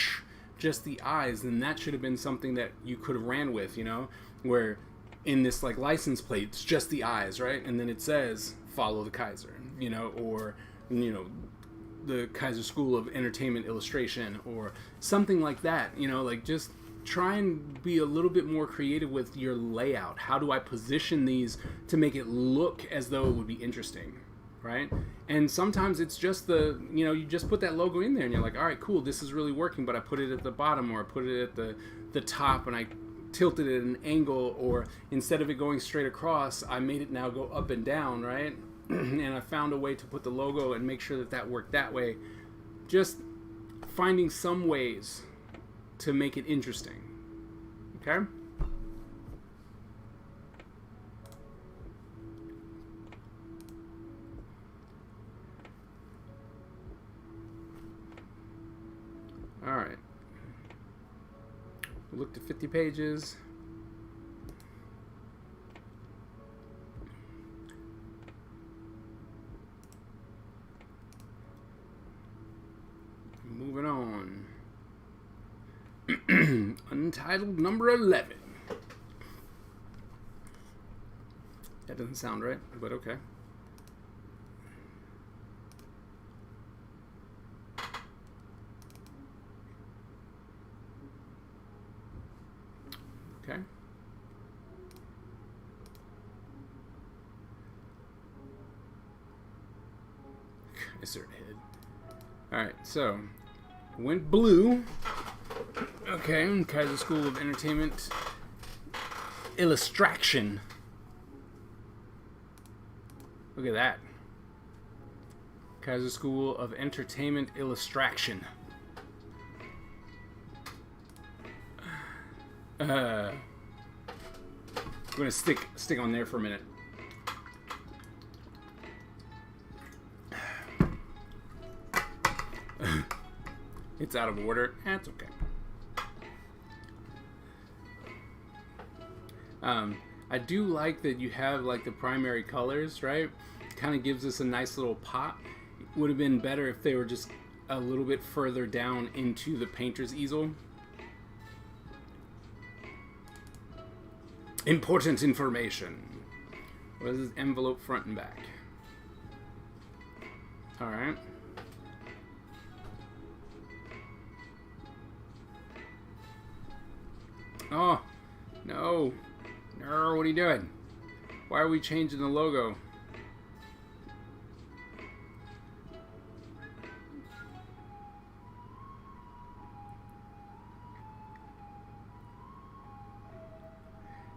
just the eyes, and that should have been something that you could have ran with, you know, where in this like license plate it's just the eyes, right? And then it says follow the Kaiser, you know, or you know, the Kaiser School of Entertainment Illustration, or something like that, you know, like just try and be a little bit more creative with your layout. How do I position these to make it look as though it would be interesting, right? And sometimes it's just the, you know, you just put that logo in there and you're like, all right, cool, this is really working, but I put it at the bottom, or I put it at the top, and I tilted it at an angle, or instead of it going straight across, I made it now go up and down, right? And I found a way to put the logo and make sure that that worked that way. Just finding some ways to make it interesting. Okay? All right. We looked at 50 pages. Moving on. Untitled number 11. That doesn't sound right, but okay. Okay. Insert head. Alright, so went blue. Okay, Kaiser School of Entertainment Illustration. Look at that. Kaiser School of Entertainment Illustration. I'm gonna stick on there for a minute. It's out of order. That's okay. I do like that you have like the primary colors, right? Kind of gives us a nice little pop. It would have been better if they were just a little bit further down into the painter's easel. Important information. What is this envelope front and back? Alright. Oh, no. No, what are you doing? Why are we changing the logo?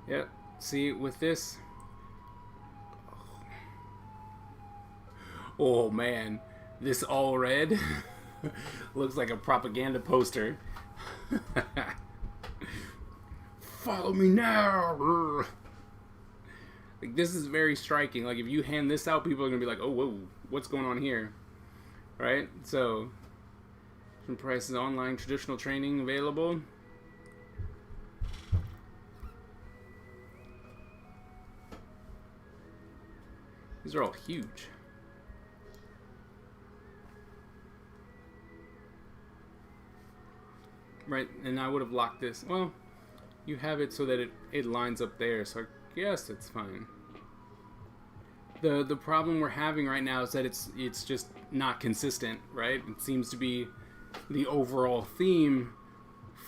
Yep. See, with this... Oh, man. This all red looks like a propaganda poster. Follow me now! Like, this is very striking. Like, if you hand this out, people are going to be like, oh, whoa, what's going on here? Right? So, some prices, online traditional training available. These are all huge. Right, and I would have locked this. Well, you have it so that it lines up there, so I guess it's fine. The problem we're having right now is that it's just not consistent, right? It seems to be the overall theme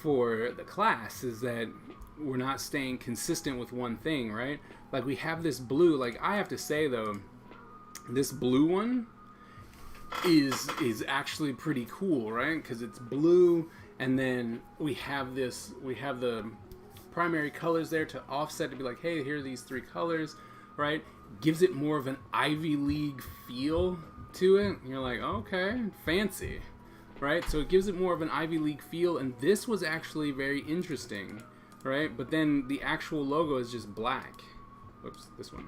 for the class is that we're not staying consistent with one thing, right? Like, we have this blue. Like, I have to say though, this blue one is actually pretty cool, right? Because it's blue, and then we have the primary colors there to offset, to be like, hey, here are these three colors. right? Gives it more of an Ivy League feel to it. And you're like, okay, fancy, right? So it gives it more of an Ivy League feel, and this was actually very interesting, right? But then the actual logo is just black. Whoops, this one.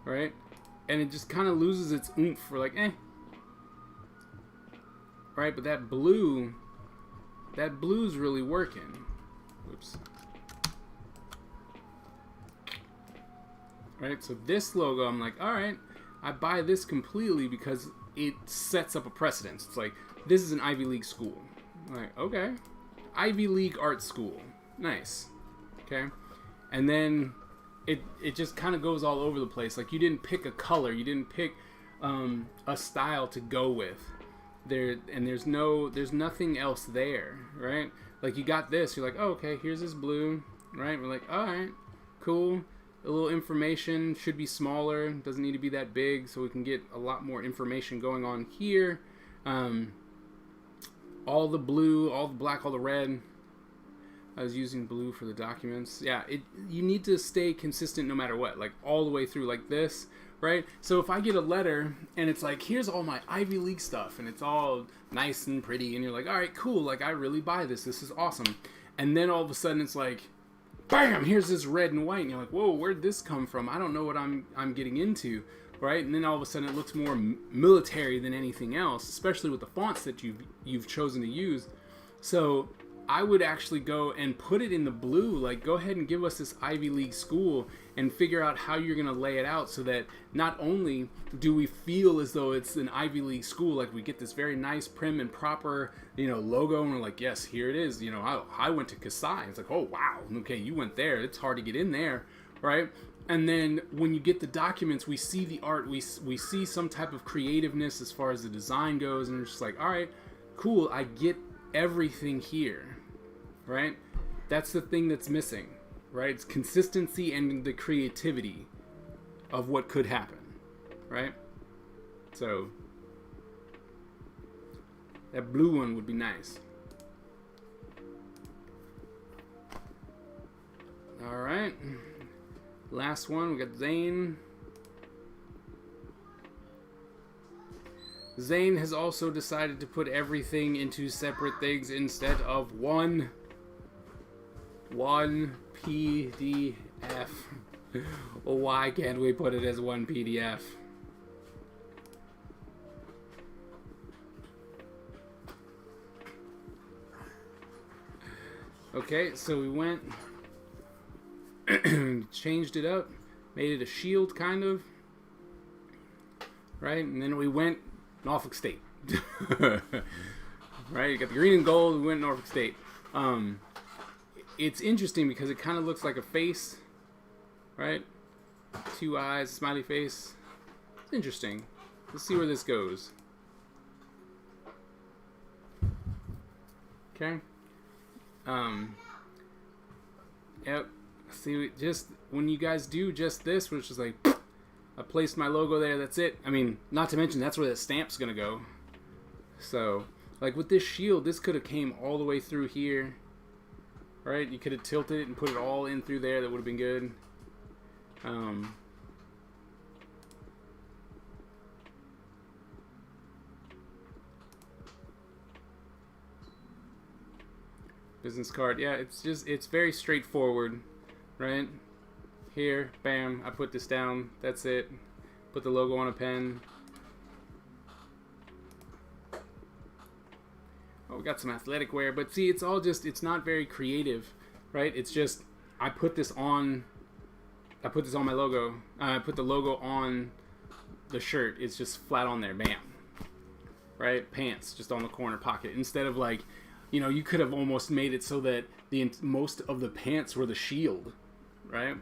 Right? And it just kind of loses its oomph for like, eh. Right? But that blue's really working. Whoops. Right? So this logo, I'm like, alright, I buy this completely because it sets up a precedence. It's like, this is an Ivy League school. I'm like, okay. Ivy League art school. Nice. Okay? And then it just kind of goes all over the place. Like, you didn't pick a color, you didn't pick a style to go with. There's nothing else there, right? Like, you got this, you're like, oh, okay, here's this blue, right? We're like, all right, cool. A little information, should be smaller, doesn't need to be that big, so we can get a lot more information going on here. All the blue, all the black, all the red. I was using blue for the documents. Yeah, you need to stay consistent no matter what, like all the way through, like this, right? So if I get a letter and it's like, here's all my Ivy League stuff, and it's all nice and pretty, and you're like, all right, cool, like I really buy this. This is awesome. And then all of a sudden it's like, bam, here's this red and white, and you're like, whoa, where'd this come from? I don't know what I'm getting into, right? And then all of a sudden it looks more military than anything else, especially with the fonts that you've chosen to use. So I would actually go and put it in the blue, like go ahead and give us this Ivy League school and figure out how you're going to lay it out so that not only do we feel as though it's an Ivy League school, like we get this very nice prim and proper, logo, and we're like, yes, here it is. I went to Kasai. It's like, oh, wow. Okay, you went there. It's hard to get in there, right? And then when you get the documents, we see the art, we see some type of creativeness as far as the design goes, and it's just like, all right, cool, I get everything here, right? That's the thing that's missing, right? It's consistency and the creativity of what could happen, right? So that blue one would be nice. All right, last one, we got Zane. Zane has also decided to put everything into separate things instead of one PDF. Well, why can't we put it as one PDF? Okay, so we went, changed it up, made it a shield kind of, right? And then we went Norfolk State. Right, you got the green and gold, we went Norfolk State. It's interesting because it kind of looks like a face, right? Two eyes, smiley face. It's interesting. Let's see where this goes. Okay. Yep. See, just when you guys do just this, which is like, I placed my logo there, that's it. I mean, not to mention that's where that stamp's gonna go. So, like with this shield, this could have came all the way through here. Right? You could have tilted it and put it all in through there. That would have been good. Business card. Yeah, it's very straightforward. Right? Here, bam, I put this down. That's it. Put the logo on a pen. Oh, we got some athletic wear, but see, it's all just, it's not very creative, right? It's just, I put this on my logo. I put the logo on the shirt. It's just flat on there, bam. Right? Pants, just on the corner pocket. Instead of like, you could have almost made it so that most of the pants were the shield, right?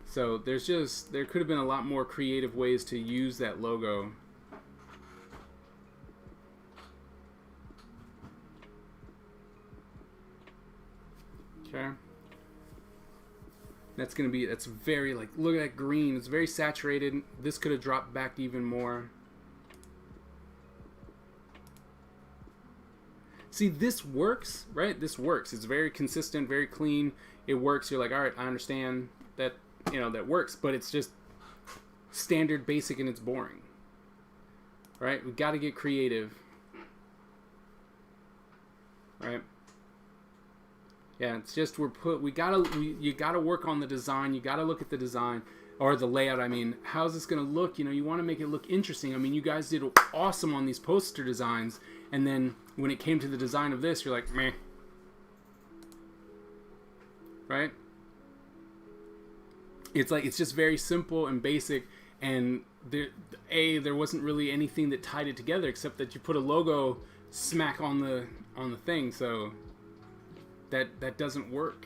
So there could have been a lot more creative ways to use that logo. Okay. That's very, like, look at that green. It's very saturated. This could have dropped back even more. See, this works, right? This works. It's very consistent, very clean. It works. You're like, all right, I understand that that works, but it's just standard, basic, and it's boring. Right? We got to get creative. Right? Yeah, it's just you gotta work on the design. You gotta look at the design or the layout. I mean, how's this gonna look? You want to make it look interesting. I mean, you guys did awesome on these poster designs, and then when it came to the design of this, you're like, meh. Right? It's just very simple and basic, and there wasn't really anything that tied it together except that you put a logo smack on the thing, so that doesn't work.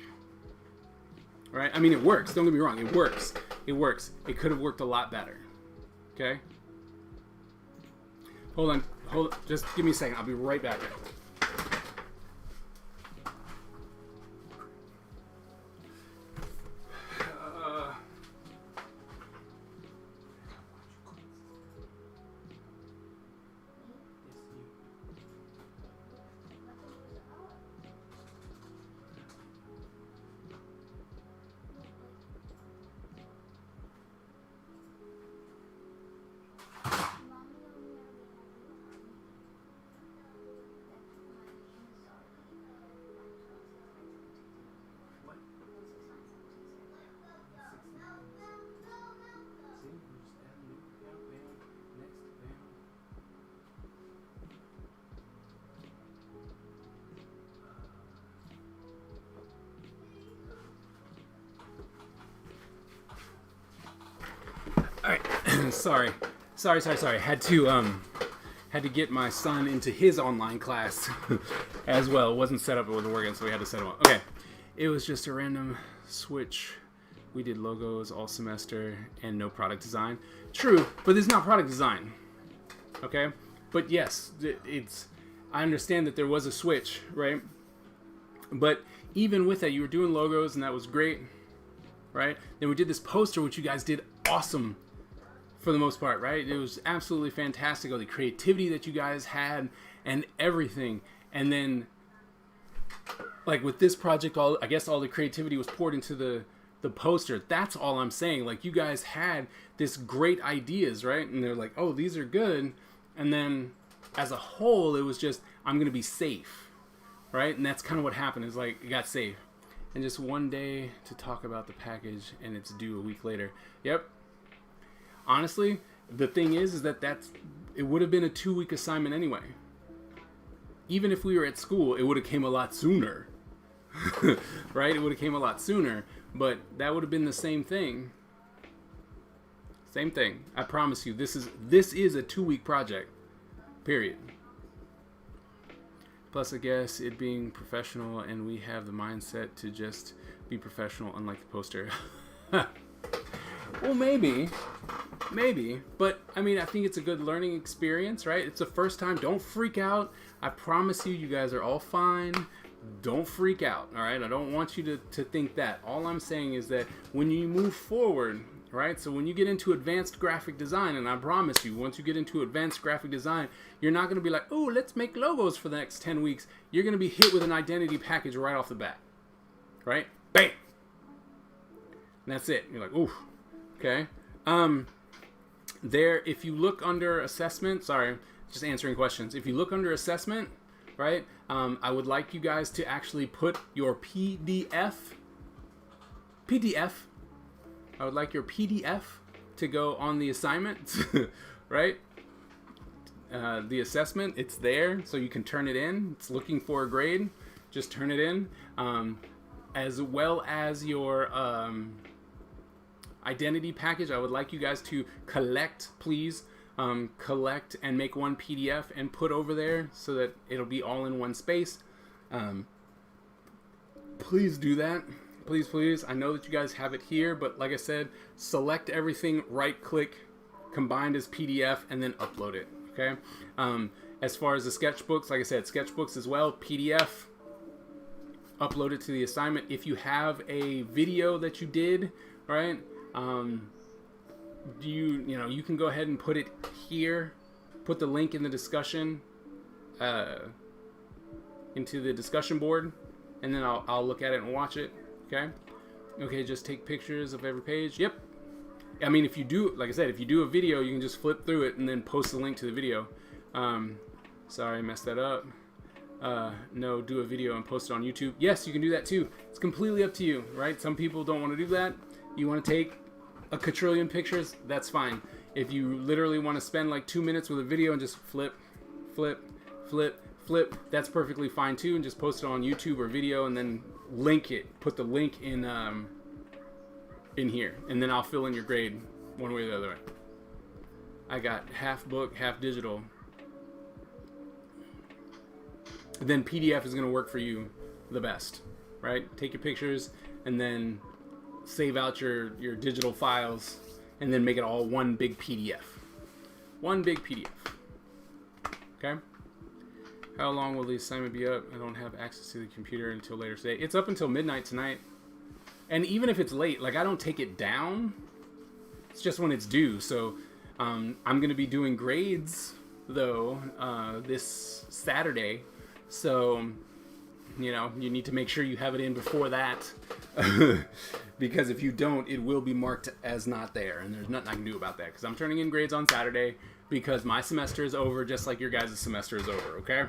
Right? I mean, it works. Don't get me wrong. It works. It could have worked a lot better. Okay? Hold on. Just give me a second. I'll be right back. All right, sorry. Had to get my son into his online class as well. It wasn't set up, it wasn't working, so we had to set him up. Okay, it was just a random switch. We did logos all semester and no product design. True, but there's not product design. Okay, but yes, I understand that there was a switch, right? But even with that, you were doing logos, and that was great, right? Then we did this poster, which you guys did awesome. For the most part, right? It was absolutely fantastic. All the creativity that you guys had and everything. And then, like with this project, I guess all the creativity was poured into the poster. That's all I'm saying. Like, you guys had this great ideas, right? And they're like, oh, these are good. And then, as a whole, it was just, I'm going to be safe, right? And that's kind of what happened. Is like, it got safe. And just one day to talk about the package, and it's due a week later. Yep. Honestly, the thing is that it would have been a 2-week assignment anyway. Even if we were at school, it would have came a lot sooner. Right? It would have came a lot sooner, but that would have been the same thing. Same thing. I promise you, this is a 2-week project. Period. Plus, I guess it being professional, and we have the mindset to just be professional, unlike the poster. Well, maybe, but I mean, I think it's a good learning experience, right? It's the first time. Don't freak out. I promise you guys are all fine. Don't freak out, all right? I don't want you to think that. All I'm saying is that when you move forward, right? So when you get into advanced graphic design, and I promise you, once you get into advanced graphic design, you're not going to be like, oh, let's make logos for the next 10 weeks. You're going to be hit with an identity package right off the bat, right? Bam! And that's it. You're like, oof. Okay. If you look under assessment, sorry, just answering questions. If you look under assessment, right, I would like you guys to actually put your PDF. I would like your PDF to go on the assignment, right? The assessment, it's there, so you can turn it in. It's looking for a grade. Just turn it in. As well as your identity package, I would like you guys to collect, please. Collect and make one PDF and put over there so that it'll be all in one space. Please do that. Please. I know that you guys have it here, but like I said, select everything, right click, combined as PDF, and then upload it. Okay. As far as the sketchbooks, like I said, sketchbooks as well, PDF, upload it to the assignment. If you have a video that you did, right, you can go ahead and put it here, put the link in the discussion, into the discussion board, and then I'll look at it and watch it. Okay. Okay, just take pictures of every page. Yep. I mean, if you do, like I said, if you do a video, you can just flip through it and then post a link to the video. Sorry, I messed that up. No, do a video and post it on YouTube. Yes, you can do that too. It's completely up to you, right? Some people don't want to do that. You want to take a quadrillion pictures, that's fine. If you literally want to spend like 2 minutes with a video and just flip, that's perfectly fine too, and just post it on YouTube or video and then link it. Put the link in here, and then I'll fill in your grade one way or the other way. I got half book, half digital. Then PDF is going to work for you the best, right? Take your pictures and then save out your digital files and then make it all one big PDF. One big PDF. Okay? How long will the assignment be up? I don't have access to the computer until later today. It's up until midnight tonight. And even if it's late, like I don't take it down. It's just when it's due. So I'm going to be doing grades, though, this Saturday. So, you know, you need to make sure you have it in before that. Because if you don't, it will be marked as not there. And there's nothing I can do about that. Because I'm turning in grades on Saturday because my semester is over just like your guys' semester is over, okay?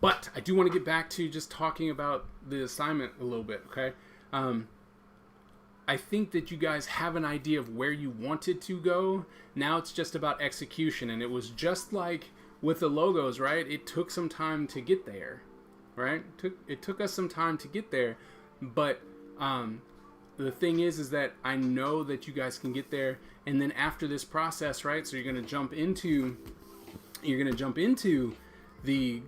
But I do want to get back to just talking about the assignment a little bit, okay? I think that you guys have an idea of where you wanted to go. Now it's just about execution. And it was just like with the logos, right? It took some time to get there, right? It took us some time to get there. But the thing is that I know that you guys can get there. And then after this process, right? So you're going to jump into the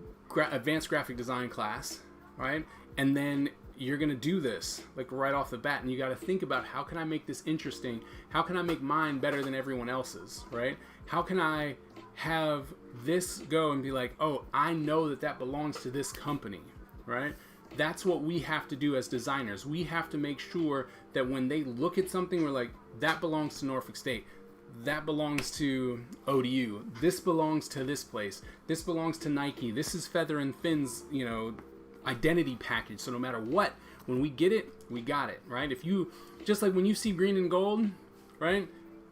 advanced graphic design class, right? And then you're going to do this like right off the bat, and you got to think about, how can I make this interesting? How can I make mine better than everyone else's, right? How can I have this go and be like, oh, I know that belongs to this company, right? That's what we have to do as designers. We have to make sure that when they look at something, we're like, that belongs to Norfolk State. That belongs to ODU. This belongs to this place. This belongs to Nike. This is Feather and Finn's, you know, identity package. So no matter what, when we get it, we got it, right? If you, just like when you see green and gold, right?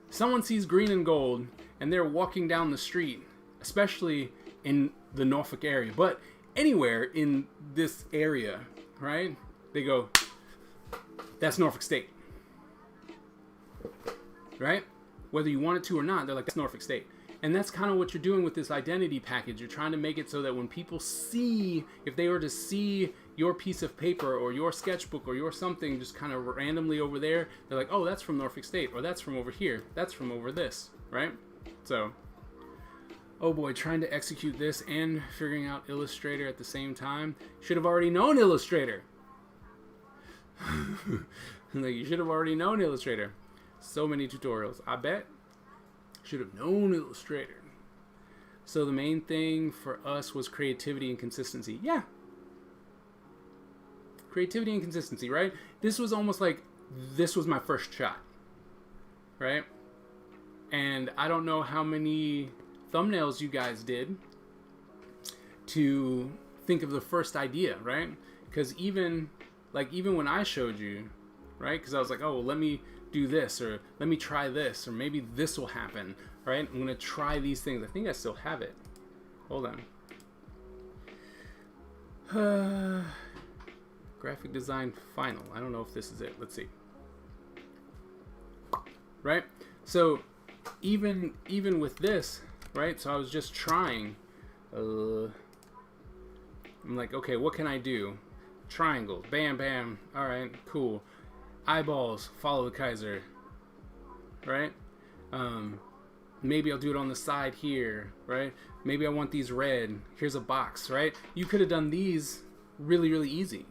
Someone sees green and gold and they're walking down the street, especially in the Norfolk area, but anywhere in this area, right? They go, that's Norfolk State, right? Whether you want it to or not, they're like, that's Norfolk State. And that's kind of what you're doing with this identity package. You're trying to make it so that when people see, if they were to see your piece of paper or your sketchbook or your something just kind of randomly over there, they're like, oh, that's from Norfolk State, or that's from over here, that's from over this, right? So, oh boy, trying to execute this and figuring out Illustrator at the same time. Should have already known Illustrator. Like, you should have already known Illustrator. So many tutorials. I bet. Should have known Illustrator. So the main thing for us was creativity and consistency. Yeah. Creativity and consistency, right? This was almost like, this was my first shot, right? And I don't know how many thumbnails you guys did to think of the first idea, right? Because even when I showed you, right? Because I was like, oh, well, let me do this, or let me try this, or maybe this will happen, right? I'm gonna try these things. I think I still have it. Hold on. Graphic design final. I don't know if this is it. Let's see. Right? So even with this, right? So I was just trying. I'm like, okay, what can I do? Triangle. Bam, bam. All right, cool. Eyeballs, follow the Kaiser, right? Maybe I'll do it on the side here, right? Maybe I want these red. Here's a box, right? You could have done these really, really easy,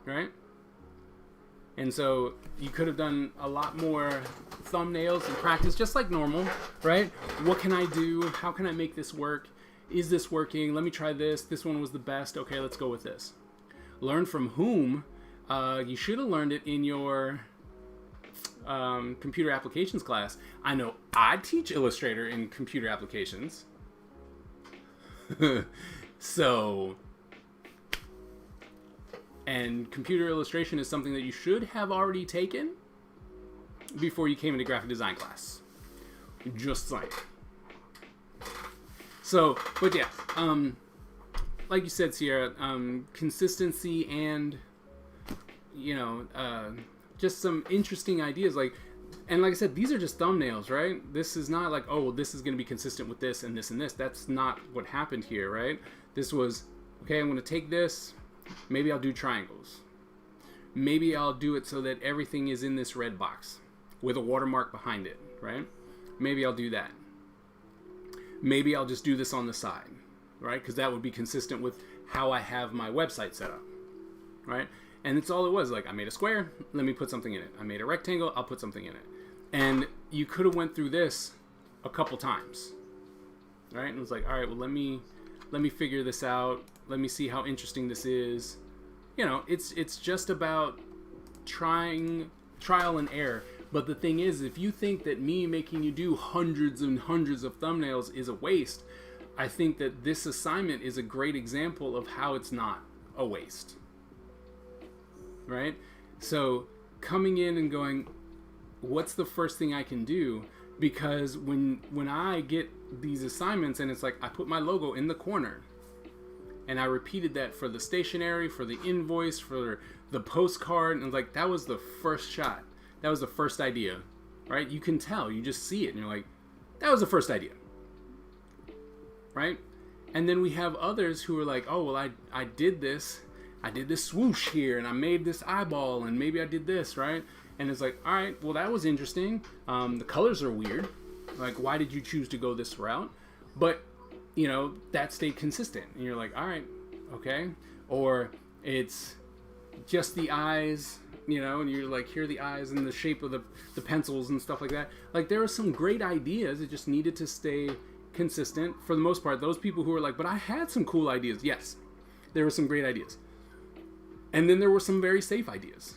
right? And so you could have done a lot more thumbnails and practice just like normal, right? What can I do? How can I make this work? Is this working? Let me try this. This one was the best. Okay, let's go with this. Learn from whom? You should have learned it in your computer applications class. I know I teach Illustrator in computer applications. So, And computer illustration is something that you should have already taken before you came into graphic design class. Just saying. So, but yeah, like you said, Sierra, consistency and, just some interesting ideas. And like I said, these are just thumbnails, right? This is not like, oh, this is going to be consistent with this and this and this. That's not what happened here, right? This was, okay, I'm going to take this. Maybe I'll do triangles. Maybe I'll do it so that everything is in this red box with a watermark behind it, right? Maybe I'll do that. Maybe I'll just do this on the side, right? Because that would be consistent with how I have my website set up, right? And it's all it was. Like, I made a square, let me put something in it. I made a rectangle, I'll put something in it. And you could have went through this a couple times, right? And it was like, all right, well, let me figure this out. Let me see how interesting this is. It's just about trial and error. But the thing is, if you think that me making you do hundreds and hundreds of thumbnails is a waste, I think that this assignment is a great example of how it's not a waste. Right? So coming in and going, what's the first thing I can do? Because when I get these assignments and it's like, I put my logo in the corner and I repeated that for the stationery, for the invoice, for the postcard, and like, that was the first shot. That was the first idea, right? You can tell, you just see it and you're like, that was the first idea, right? And then we have others who are like, oh, well, I did this swoosh here and I made this eyeball and maybe I did this, right? And it's like, all right, well, that was interesting. The colors are weird. Like, why did you choose to go this route? But, that stayed consistent. And you're like, all right, okay. Or it's just the eyes, and you're like, here are the eyes and the shape of the pencils and stuff like that. Like, there were some great ideas. It just needed to stay consistent. For the most part, those people who were like, but I had some cool ideas. Yes, there were some great ideas. And then there were some very safe ideas.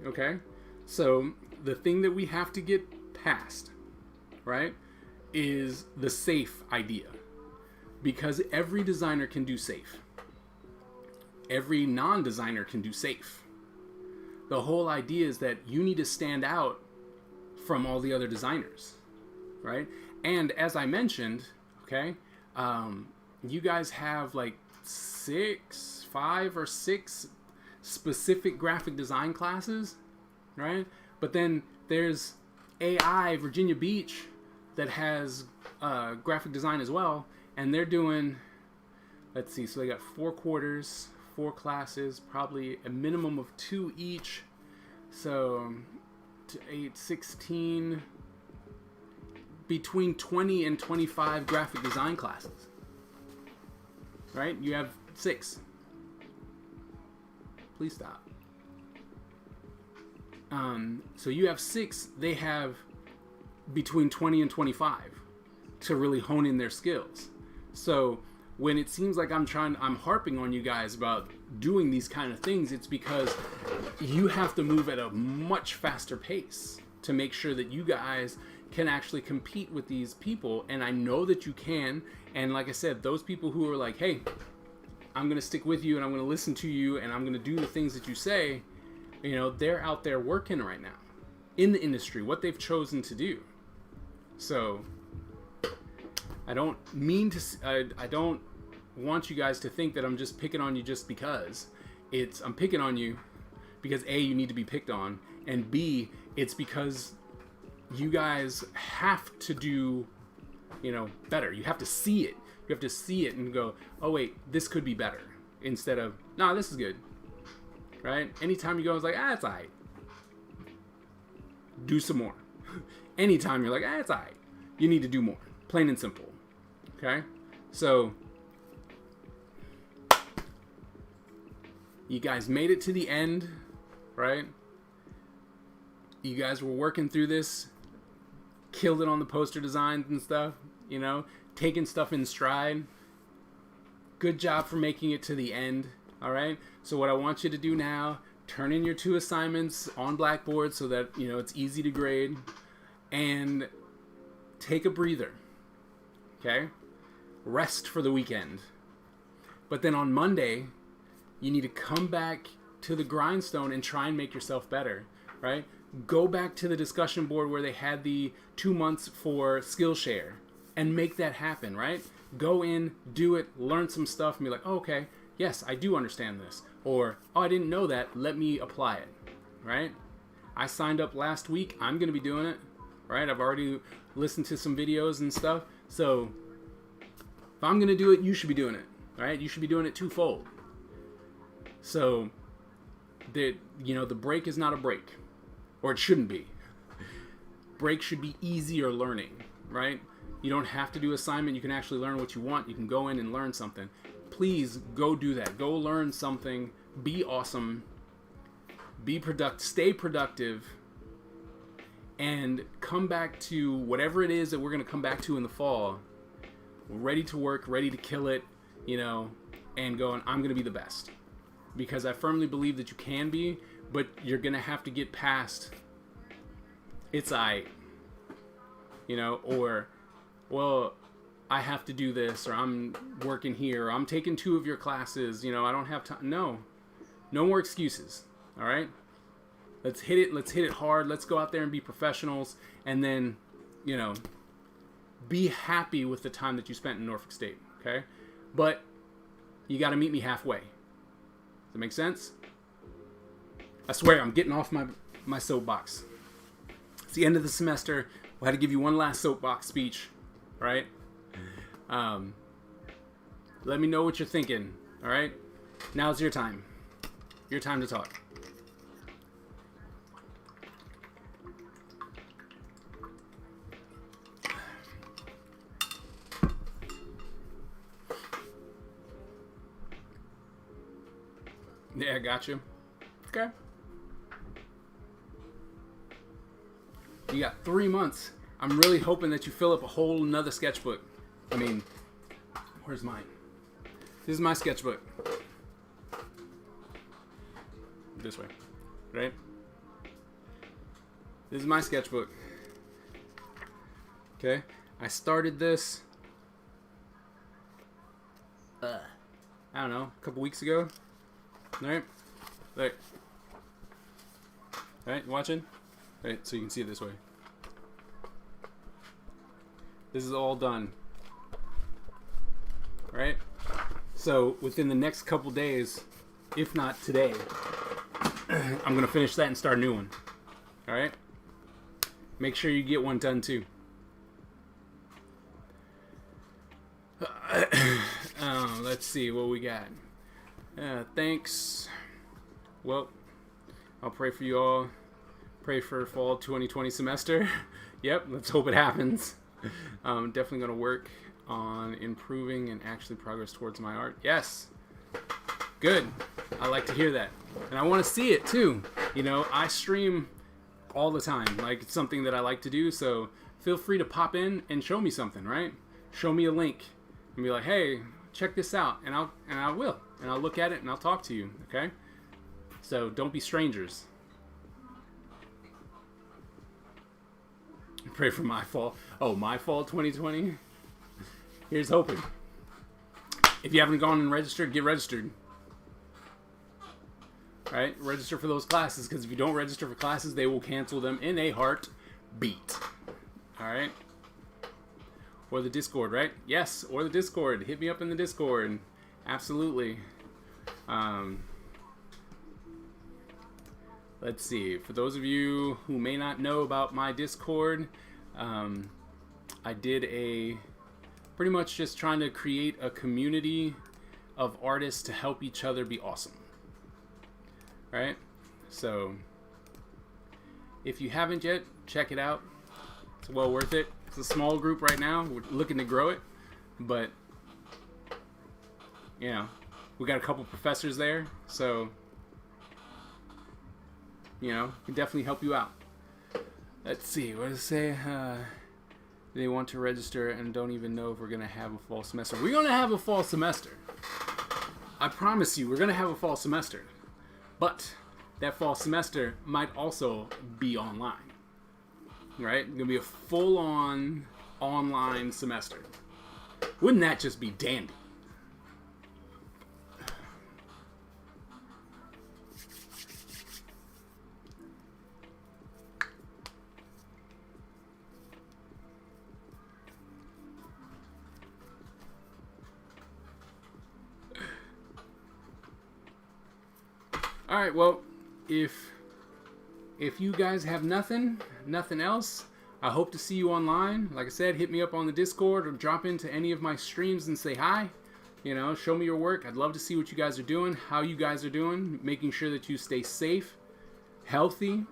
Okay? So the thing that we have to get past, right, is the safe idea. Because every designer can do safe. Every non-designer can do safe. The whole idea is that you need to stand out from all the other designers, right? And as I mentioned, okay, you guys have like 5 or 6 specific graphic design classes, right? But then there's AI Virginia Beach that has graphic design as well, and they're doing, let's see, so they got 4 quarters, 4 classes, probably a minimum of 2 each, so 8, 16, between 20 and 25 graphic design classes, right? You have 6. Please stop. So you have 6, they have between 20 and 25 to really hone in their skills. So when it seems like I'm harping on you guys about doing these kind of things, it's because you have to move at a much faster pace to make sure that you guys can actually compete with these people. And I know that you can. And like I said, those people who are like, hey, I'm going to stick with you and I'm going to listen to you and I'm going to do the things that you say, they're out there working right now in the industry, what they've chosen to do. So I don't want you guys to think that I'm just picking on you just because. I'm picking on you because A, you need to be picked on, and B, it's because you guys have to do, better. You have to see it. You have to see it and go, oh wait, this could be better, instead of, nah, this is good, right? Anytime you go, it's like, it's alright. Do some more. Anytime you're like, it's alright, you need to do more. Plain and simple. Okay? So, you guys made it to the end, right? You guys were working through this, killed it on the poster designs and stuff, taking stuff in stride. Good job for making it to the end, all right? So what I want you to do now, turn in your 2 assignments on Blackboard so that, it's easy to grade, and take a breather, okay? Rest for the weekend. But then on Monday, you need to come back to the grindstone and try and make yourself better, right? Go back to the discussion board where they had the 2 months for Skillshare and make that happen, right? Go in, do it, learn some stuff, and be like, oh, okay, yes, I do understand this. Or, oh, I didn't know that, let me apply it, right? I signed up last week, I'm going to be doing it, right? I've already listened to some videos and stuff, so if I'm going to do it, you should be doing it, right? You should be doing it twofold. So, the break is not a break, or it shouldn't be. Break should be easier learning, right? You don't have to do assignment. You can actually learn what you want. You can go in and learn something. Please go do that. Go learn something. Be awesome. Be productive. Stay productive. And come back to whatever it is that we're going to come back to in the fall. Ready to work, ready to kill it, and going, I'm going to be the best. Because I firmly believe that you can be, but you're going to have to get past, it's aight, or, well, I have to do this, or I'm working here, or I'm taking 2 of your classes, I don't have time. No more excuses. All right, let's hit it hard. Let's go out there and be professionals, and then be happy with the time that you spent in Norfolk State. Okay, but you got to meet me halfway. Does that make sense? I swear I'm getting off my soapbox. It's the end of the semester. We'll have to give you one last soapbox speech. Right? Let me know what you're thinking. All right? Now's your time. Your time to talk. Yeah, I got you. Okay. You got 3 months. I'm really hoping that you fill up a whole nother sketchbook. I mean, where's mine? This is my sketchbook. This way, right? This is my sketchbook. Okay, I started this, I don't know, a couple weeks ago. All right, there. All right, watching? All right, so you can see it this way. This is all done. Right? So within the next couple days, if not today, I'm going to finish that and start a new one. All right? Make sure you get one done too. Let's see what we got. Thanks. Well, I'll pray for you all. Pray for fall 2020 semester. Yep, let's hope it happens. Definitely going to work on improving and actually progress towards my art. Yes. Good. I like to hear that. And I want to see it too. I stream all the time. Like, it's something that I like to do. So feel free to pop in and show me something, right? Show me a link and be like, hey, check this out. And I will. And I'll look at it and I'll talk to you. Okay? So don't be strangers. Pray for my fall. Oh, my fall 2020? Here's hoping. If you haven't gone and registered, get registered. Right? Register for those classes, because if you don't register for classes, they will cancel them in a heartbeat. Alright? Or the Discord, right? Yes, or the Discord. Hit me up in the Discord. Absolutely. Let's see. For those of you who may not know about my Discord, I did pretty much just trying to create a community of artists to help each other be awesome. Right? So, if you haven't yet, check it out. It's well worth it. It's a small group right now. We're looking to grow it. But, we got a couple professors there. So, can definitely help you out. Let's see. What does it say? They want to register and don't even know if we're going to have a fall semester. We're going to have a fall semester. I promise you, we're going to have a fall semester. But that fall semester might also be online. Right? It's going to be a full-on online semester. Wouldn't that just be dandy? All right, well, if you guys have nothing else, I hope to see you online. Like I said, hit me up on the Discord or drop into any of my streams and say hi. You know, show me your work. I'd love to see what you guys are doing, how you guys are doing, making sure that you stay safe, healthy,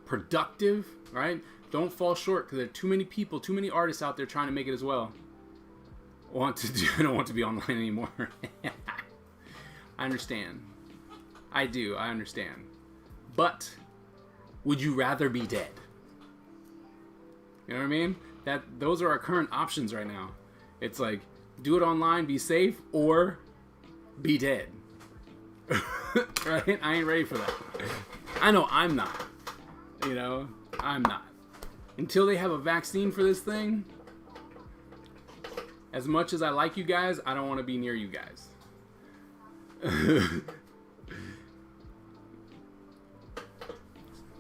productive, right? Don't fall short, because there are too many people, too many artists out there trying to make it as well. I don't want to be online anymore. I understand. I do. I understand. But would you rather be dead? You know what I mean? Those are our current options right now. It's like, do it online, be safe, or be dead. Right? I ain't ready for that. I know I'm not. You know, I'm not. Until they have a vaccine for this thing, as much as I like you guys, I don't want to be near you guys.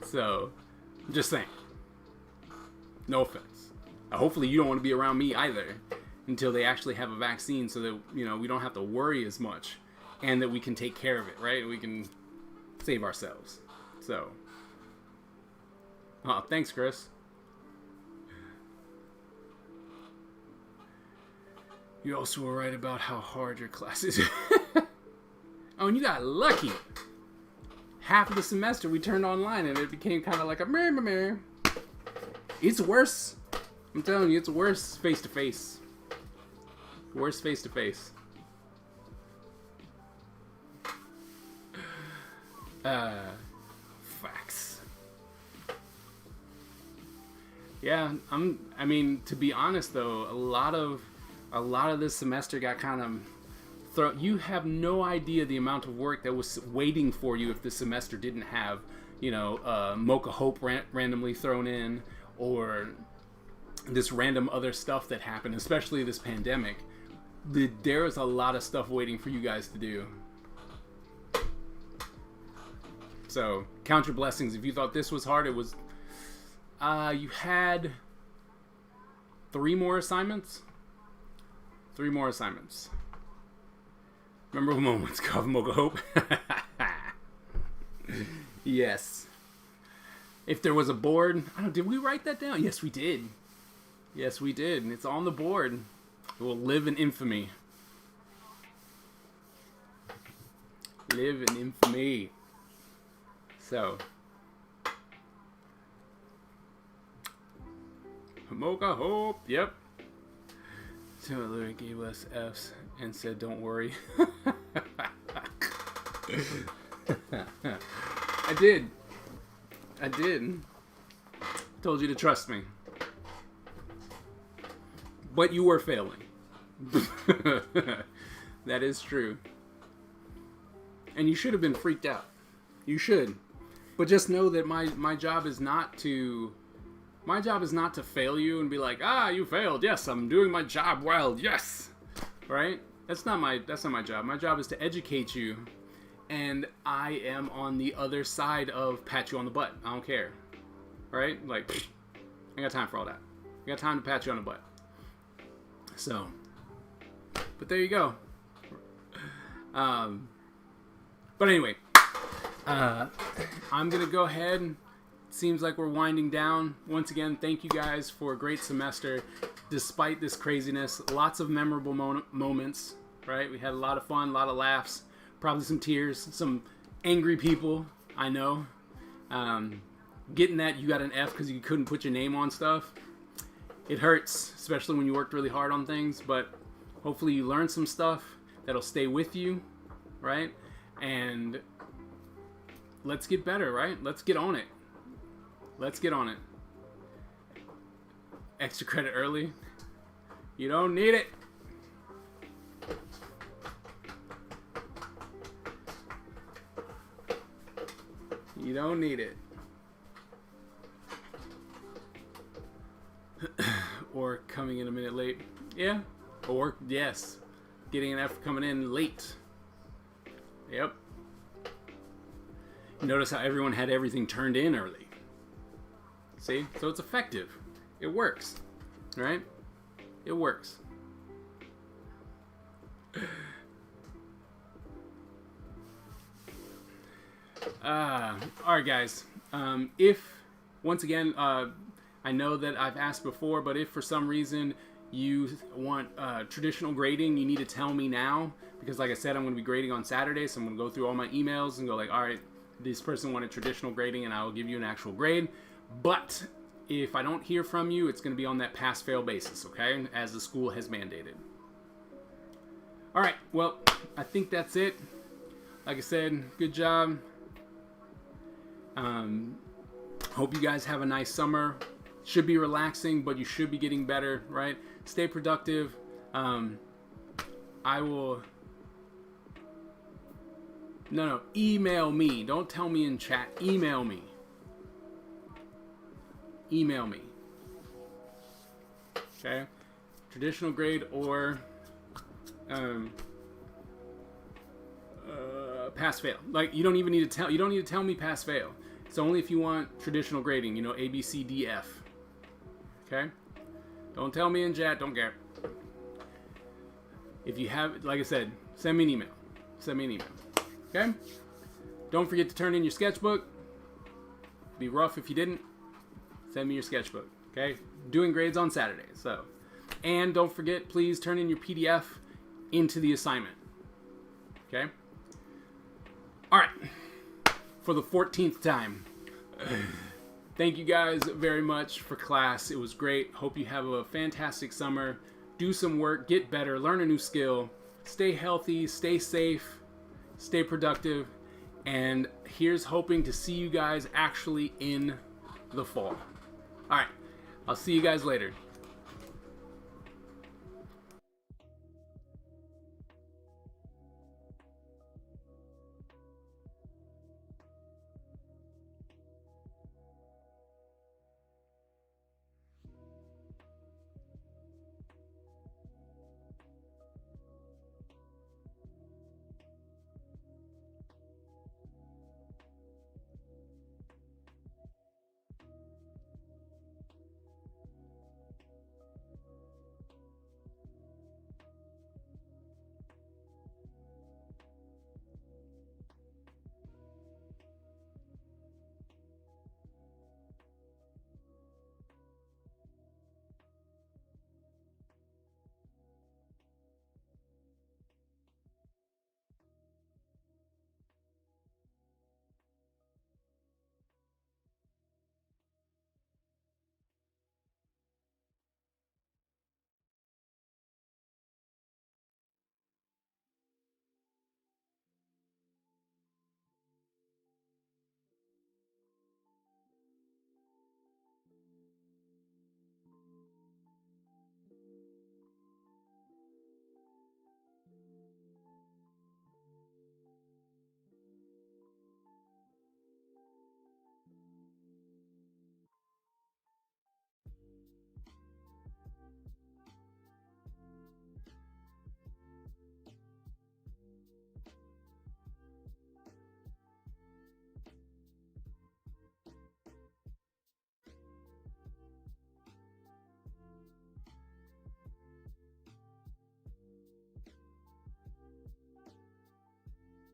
So, just saying. No offense. Hopefully you don't want to be around me either until they actually have a vaccine, so that, you know, we don't have to worry as much and that we can take care of it, right? We can save ourselves. So, oh, thanks, Chris. You also were right about how hard your class is. Oh, and you got lucky. Half of the semester we turned online and it became kind of like a meh. It's worse. I'm telling you, it's worse face to face. Worse face to face. Facts. Yeah, I mean, to be honest though, a lot of this semester got kind of you have no idea the amount of work that was waiting for you if this semester didn't have, you know, Mocha Hope randomly thrown in, or this random other stuff that happened, especially this pandemic. There is a lot of stuff waiting for you guys to do. So, count your blessings. If you thought this was hard, it was... you had 3 more assignments? 3 more assignments. Memorable moments of Mocha Hope. Yes. If there was a board... I don't know, did we write that down? Yes, we did. Yes, we did. And it's on the board. It will live in infamy. Live in infamy. So. Mocha Hope. Yep. So it literally gave us F's and said, don't worry. I did. Told you to trust me. But you were failing. That is true. And you should have been freaked out. You should. But just know that my job is not to... My job is not to fail you and be like, you failed. Yes, I'm doing my job well. Yes. Right? That's not my job. My job is to educate you. And I am on the other side of pat you on the butt. I don't care. Right? Like, I ain't got time for all that. I got time to pat you on the butt. So, but there you go. But anyway, I'm going to go ahead. Seems like we're winding down. Once again, thank you guys for a great semester. Despite this craziness, lots of memorable moments, right? We had a lot of fun, a lot of laughs, probably some tears, some angry people, I know. Getting that you got an F because you couldn't put your name on stuff. It hurts, especially when you worked really hard on things, but hopefully you learned some stuff that'll stay with you, right? And let's get better, right? Let's get on it. Let's get on it. Extra credit early. You don't need it. You don't need it. Or coming in a minute late. Yeah. Or, yes. Getting an F coming in late. Yep. Notice how everyone had everything turned in early. See? So it's effective. It works. Right? It works. All right, guys. If, once again, I know that I've asked before, but if for some reason you want traditional grading, you need to tell me now. Because like I said, I'm going to be grading on Saturday, so I'm going to go through all my emails and go like, all right, this person wanted traditional grading, and I will give you an actual grade. But if I don't hear from you, it's going to be on that pass-fail basis, okay? As the school has mandated. All right, well, I think that's it. Like I said, good job. Hope you guys have a nice summer. Should be relaxing, but you should be getting better, right? Stay productive. I will... No, email me. Don't tell me in chat. Email me. Email me. Okay? Traditional grade or pass fail. Like, you don't even need to tell me pass fail. It's only if you want traditional grading, you know, A, B, C, D, F. Okay? Don't tell me in chat, don't care. If you have, like I said, send me an email. Send me an email. Okay? Don't forget to turn in your sketchbook. Be rough if you didn't. Send me your sketchbook. Okay? Doing grades on Saturday. So, and don't forget, please turn in your PDF into the assignment. Okay? All right. For the 14th time. Thank you guys very much for class. It was great. Hope you have a fantastic summer. Do some work, get better, learn a new skill, stay healthy, stay safe, stay productive, and here's hoping to see you guys actually in the fall. All right, I'll see you guys later.